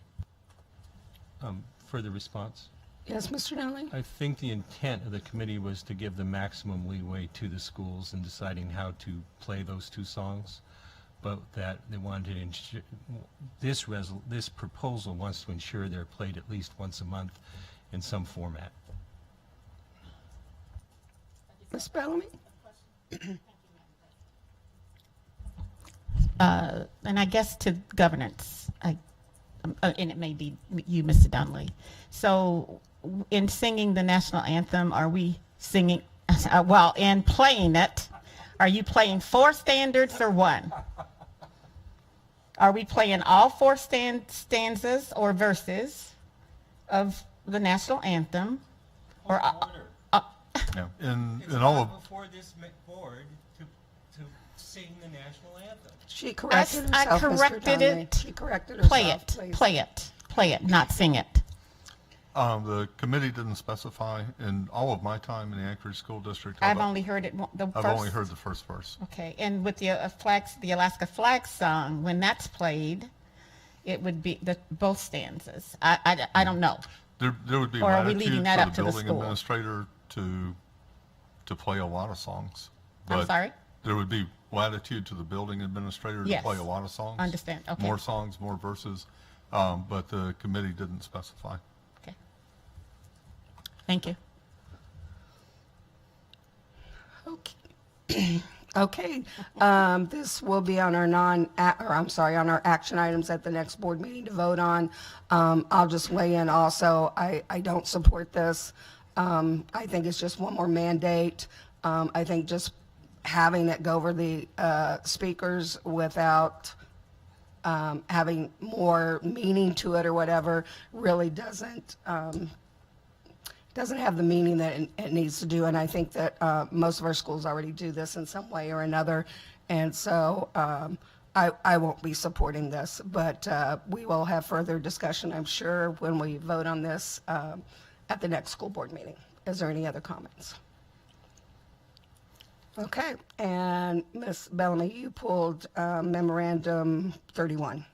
Further response? Yes, Mr. Donnelly? I think the intent of the committee was to give the maximum leeway to the schools in deciding how to play those 2 songs, but that they wanted to ensure, this proposal wants to ensure they're played at least once a month in some format. Ms. Bellamy? And I guess to governance, and it may be you, Mr. Donnelly. So in singing the national anthem, are we singing, and playing it, are you playing 4 standards or 1? Are we playing all 4 stanzas or verses of the national anthem? Yeah. In all of before this board to sing the national anthem. She corrected herself, I Mr. corrected Donnelly. it. She corrected herself. Play it, please. play it, not sing it. The committee didn't specify. In all of my time in the Anchorage School District, I've only heard it, I've only heard the first verse. Okay, and with the the Alaska Flag song, when that's played, it would be both stanzas. I don't know. There would be Or are we latitude leaving for that the up to the building school? administrator to play a lot of songs. I'm But sorry? There would be latitude to the building administrator to Yes. play a lot of songs. Understand, okay. More songs, more verses, but the committee didn't specify. Okay. Thank you. Okay, this will be on our on our action items at the next board meeting to vote on. I'll just weigh in also. I don't support this. I think it's just one more mandate. I think just having it go over the speakers without having more meaning to it or whatever really doesn't have the meaning that it needs to do. And I think that most of our schools already do this in some way or another. And so I won't be supporting this, but we will have further discussion, I'm sure, when we vote on this at the next school board meeting. Is there any other comments? Okay, and Ms. Bellamy, you pulled memorandum 31.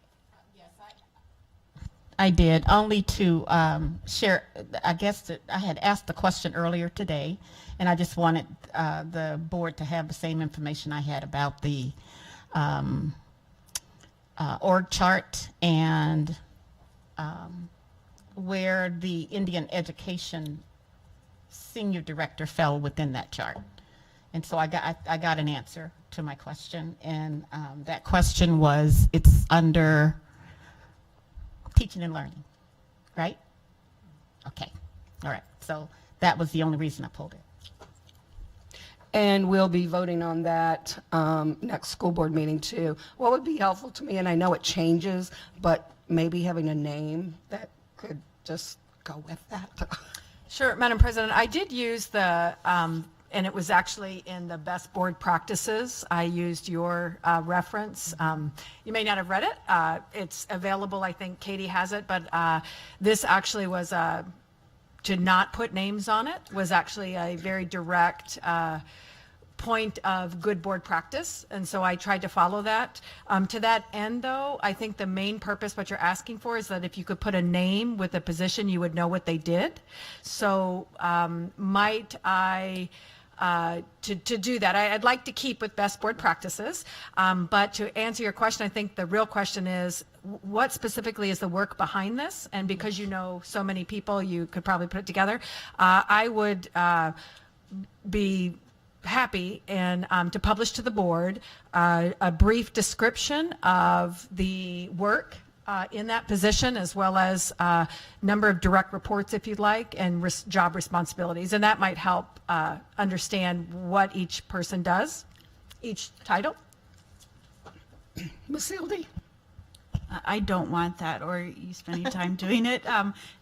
I did, only to share, I guess that I had asked the question earlier today, and I just wanted the board to have the same information I had about the org chart and where the Indian Education Senior Director fell within that chart. And so I got an answer to my question, and that question was, it's under teaching and learning, right? Okay, all right. So that was the only reason I pulled it. And we'll be voting on that next school board meeting too. What would be helpful to me, and I know it changes, but maybe having a name that could just go with that. Sure, Madam President, I did use the, and it was actually in the best board practices. I used your reference. You may not have read it. It's available, I think Katie has it, but this actually was, to not put names on it, was actually a very direct point of good board practice, and so I tried to follow that. To that end, though, I think the main purpose, what you're asking for, is that if you could put a name with a position, you would know what they did. So might I, to do that, I'd like to keep with best board practices, but to answer your question, I think the real question is, what specifically is the work behind this? And because you know so many people, you could probably put it together. I would be happy and to publish to the board a brief description of the work in that position, as well as number of direct reports, if you'd like, and job responsibilities. And that might help understand what each person does, each title. Ms. Sealdy? I don't want that, or you spending time doing it.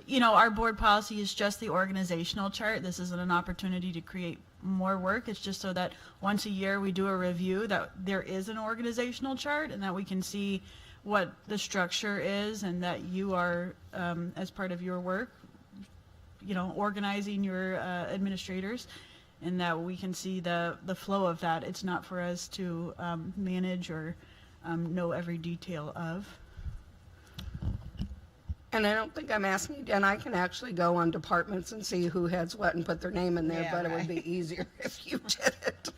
You know, our board policy is just the organizational chart. This isn't an opportunity to create more work. It's just so that once a year we do a review, that there is an organizational chart and that we can see what the structure is, and that you are, as part of your work, you know, organizing your administrators, and that we can see the flow of that. It's not for us to manage or know every detail of. And I don't think I'm asking you, and I can actually go on departments and see who heads what and put their name in there, but it would be easier if you did it.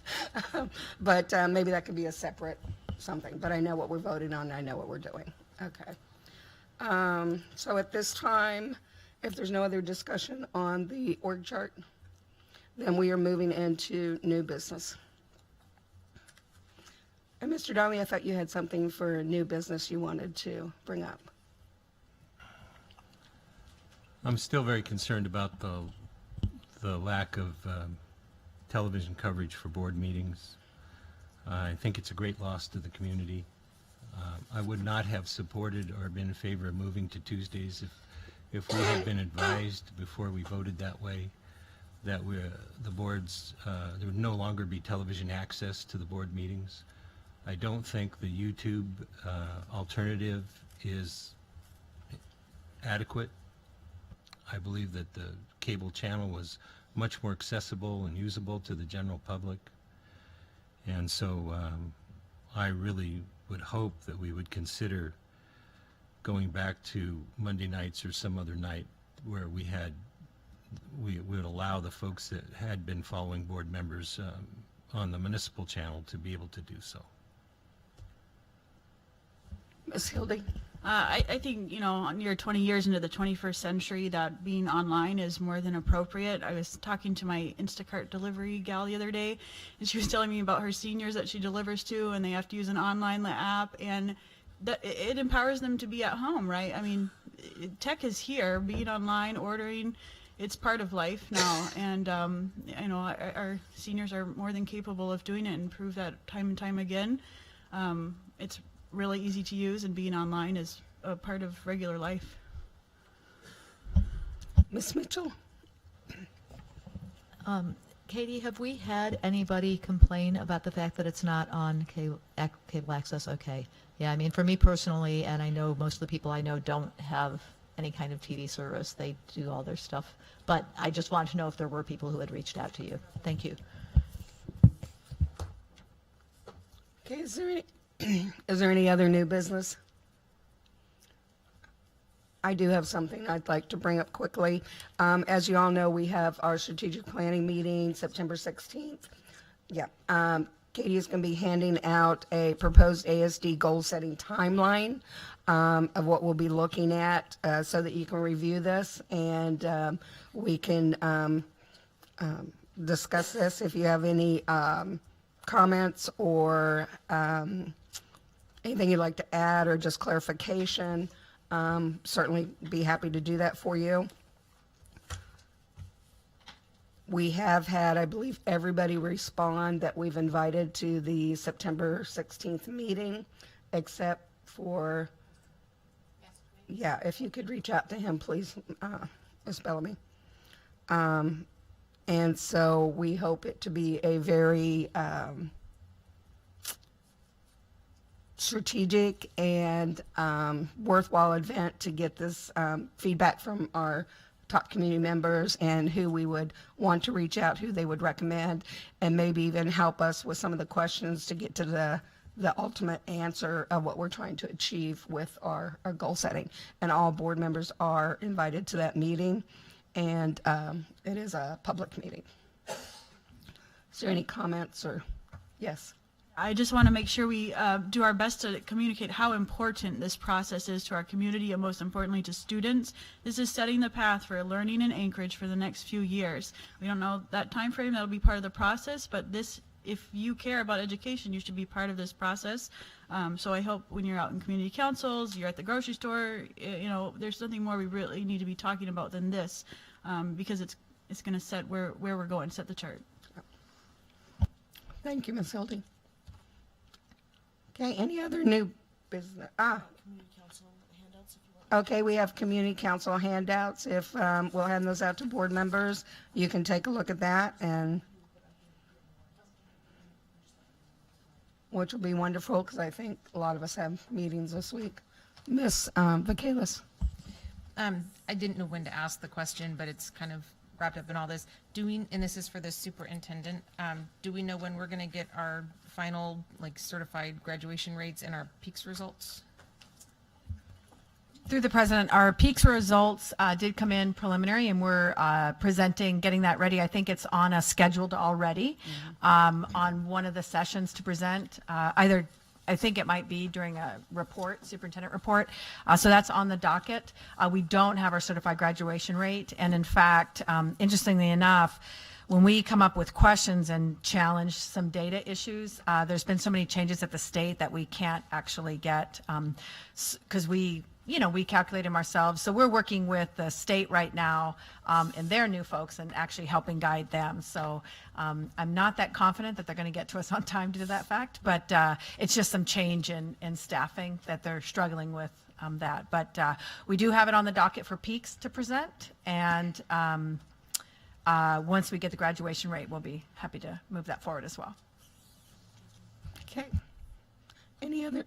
But maybe that could be a separate something, but I know what we're voting on, and I know what we're doing. Okay. So at this time, if there's no other discussion on the org chart, then we are moving into new business. And Mr. Donnelly, I thought you had something for new business you wanted to bring up. I'm still very concerned about the lack of television coverage for board meetings. I think it's a great loss to the community. I would not have supported or been in favor of moving to Tuesdays if we had been advised before we voted that way that the boards, there would no longer be television access to the board meetings. I don't think the YouTube alternative is adequate. I believe that the cable channel was much more accessible and usable to the general public. And so I really would hope that we would consider going back to Monday nights or some other night where we would allow the folks that had been following board members on the municipal channel to be able to do so. Ms. Hildy? I think, near 20 years into the 21st century, that being online is more than appropriate. I was talking to my Instacart delivery gal the other day, and she was telling me about her seniors that she delivers to, and they have to use an online app, and it empowers them to be at home, right? I mean, tech is here, being online, ordering, it's part of life now, and our seniors are more than capable of doing it and prove that time and time again. It's really easy to use, and being online is a part of regular life. Ms. Mitchell? Katie, have we had anybody complain about the fact that it's not on cable access? Okay. Yeah, I mean, for me personally, and I know most of the people I know don't have any kind of TV service. They do all their stuff. But I just wanted to know if there were people who had reached out to you. Thank you. Okay, is there any other new business? I do have something I'd like to bring up quickly. As you all know, we have our strategic planning meeting September 16th. Yeah. Katie is going to be handing out a proposed ASD goal-setting timeline of what we'll be looking at so that you can review this, and we can discuss this. If you have any comments or anything you'd like to add or just clarification, certainly be happy to do that for you. We have had, I believe, everybody respond that we've invited to the September 16th meeting, except for, yeah, if you could reach out to him, please, Ms. Bellamy. And so we hope it to be a very strategic and worthwhile event to get this feedback from our top community members and who we would want to reach out, who they would recommend, and maybe even help us with some of the questions to get to the ultimate answer of what we're trying to achieve with our goal setting. And all board members are invited to that meeting, and it is a public meeting. Is there any comments or, yes? I just want to make sure we do our best to communicate how important this process is to our community and most importantly to students. This is setting the path for learning in Anchorage for the next few years. We don't know that time frame, that'll be part of the process, but this, if you care about education, you should be part of this process. So I hope when you're out in community councils, you're at the grocery store, there's something more we really need to be talking about than this, because it's going to set where we're going, set the chart. Thank you, Ms. Hildy. Okay, any other new business? Okay, we have community council handouts. If we'll hand those out to board members, you can take a look at that, and which will be wonderful because I think a lot of us have meetings this week. Miss Vacalis. I didn't know when to ask the question, but it's kind of wrapped up in all this. And this is for the superintendent, do we know when we're going to get our final certified graduation rates and our PEAKS results? Through the president, our PEAKS results did come in preliminary, and we're presenting, getting that ready. I think it's on a scheduled already on one of the sessions to present. Either I think it might be during a report, superintendent report. So that's on the docket. We don't have our certified graduation rate. And in fact, interestingly enough, when we come up with questions and challenge some data issues, there's been so many changes at the state that we can't actually get, because we calculate them ourselves. So we're working with the state right now and their new folks and actually helping guide them. So I'm not that confident that they're going to get to us on time due to that fact, but it's just some change in staffing that they're struggling with that. But we do have it on the docket for PEAKS to present, and once we get the graduation rate, we'll be happy to move that forward as well. Okay. Any other,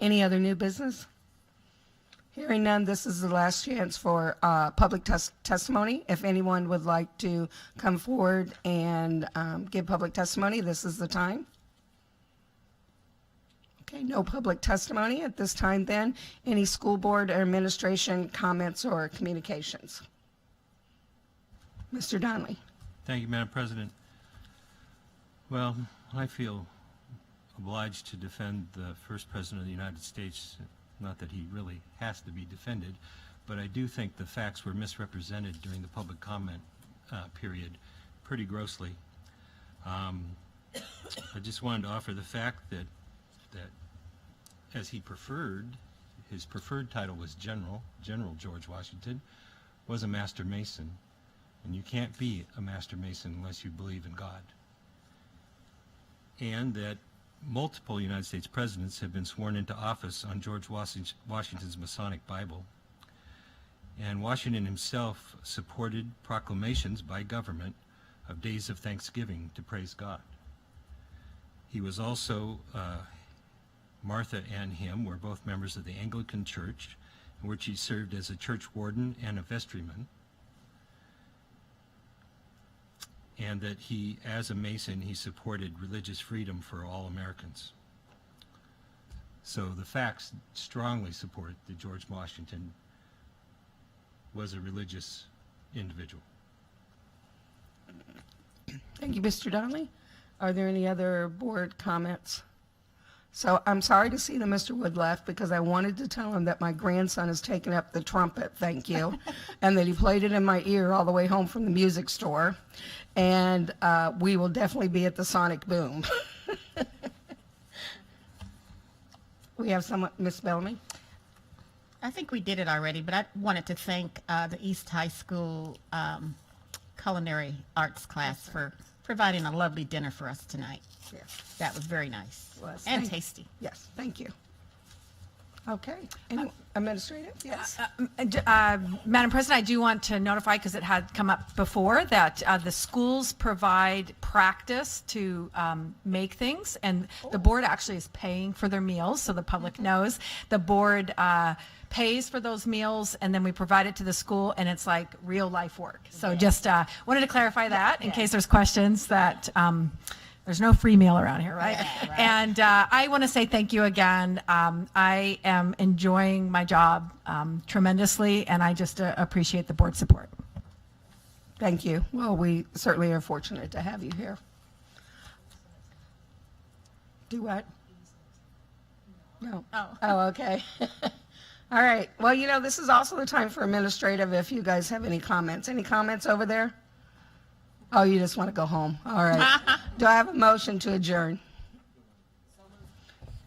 any other new business? Hearing none, this is the last chance for public testimony. If anyone would like to come forward and give public testimony, this is the time. Okay, no public testimony at this time then. Any school board or administration comments or communications? Mr. Donnelly. Thank you, Madam President. Well, I feel obliged to defend the first President of the United States. Not that he really has to be defended, but I do think the facts were misrepresented during the public comment period pretty grossly. I just wanted to offer the fact that as he preferred, his preferred title was General George Washington, was a Master Mason, and you can't be a Master Mason unless you believe in God. And that multiple United States presidents have been sworn into office on George Washington's Masonic Bible. And Washington himself supported proclamations by government of days of thanksgiving to praise God. He was also, Martha and him were both members of the Anglican Church, in which he served as a church warden and a vestryman. And that he, as a Mason, he supported religious freedom for all Americans. So the facts strongly support that George Washington was a religious individual. Thank you, Mr. Donnelly. Are there any other board comments? So I'm sorry to see that Mr. Wood left because I wanted to tell him that my grandson has taken up the trumpet, thank you, and that he played it in my ear all the way home from the music store. And we will definitely be at the Sonic Boom. We have someone, Ms. Bellamy. I think we did it already, but I wanted to thank the East High School culinary arts class for providing a lovely dinner for us tonight. Yes. That was very nice Was. and tasty. Yes, thank you. Okay. Any administrative? Yes. Madam President, I do want to notify, because it had come up before, that the schools provide practice to make things, and the board actually is paying for their meals, so the public knows. The board pays for those meals, and then we provide it to the school, and it's like real life work. So just wanted to clarify that in case there's questions that there's no free meal around here, right? Yeah, right. And I want to say thank you again. I am enjoying my job tremendously, and I just appreciate the board support. Thank you. Well, we certainly are fortunate to have you here. Do what? No. Oh, okay. All right. Well, you know, this is also the time for administrative if you guys have any comments. Any comments over there? Oh, you just want to go home. All right. Do I have a motion to adjourn?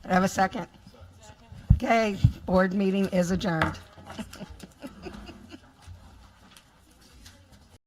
Do I have a second? Okay. Board meeting is adjourned.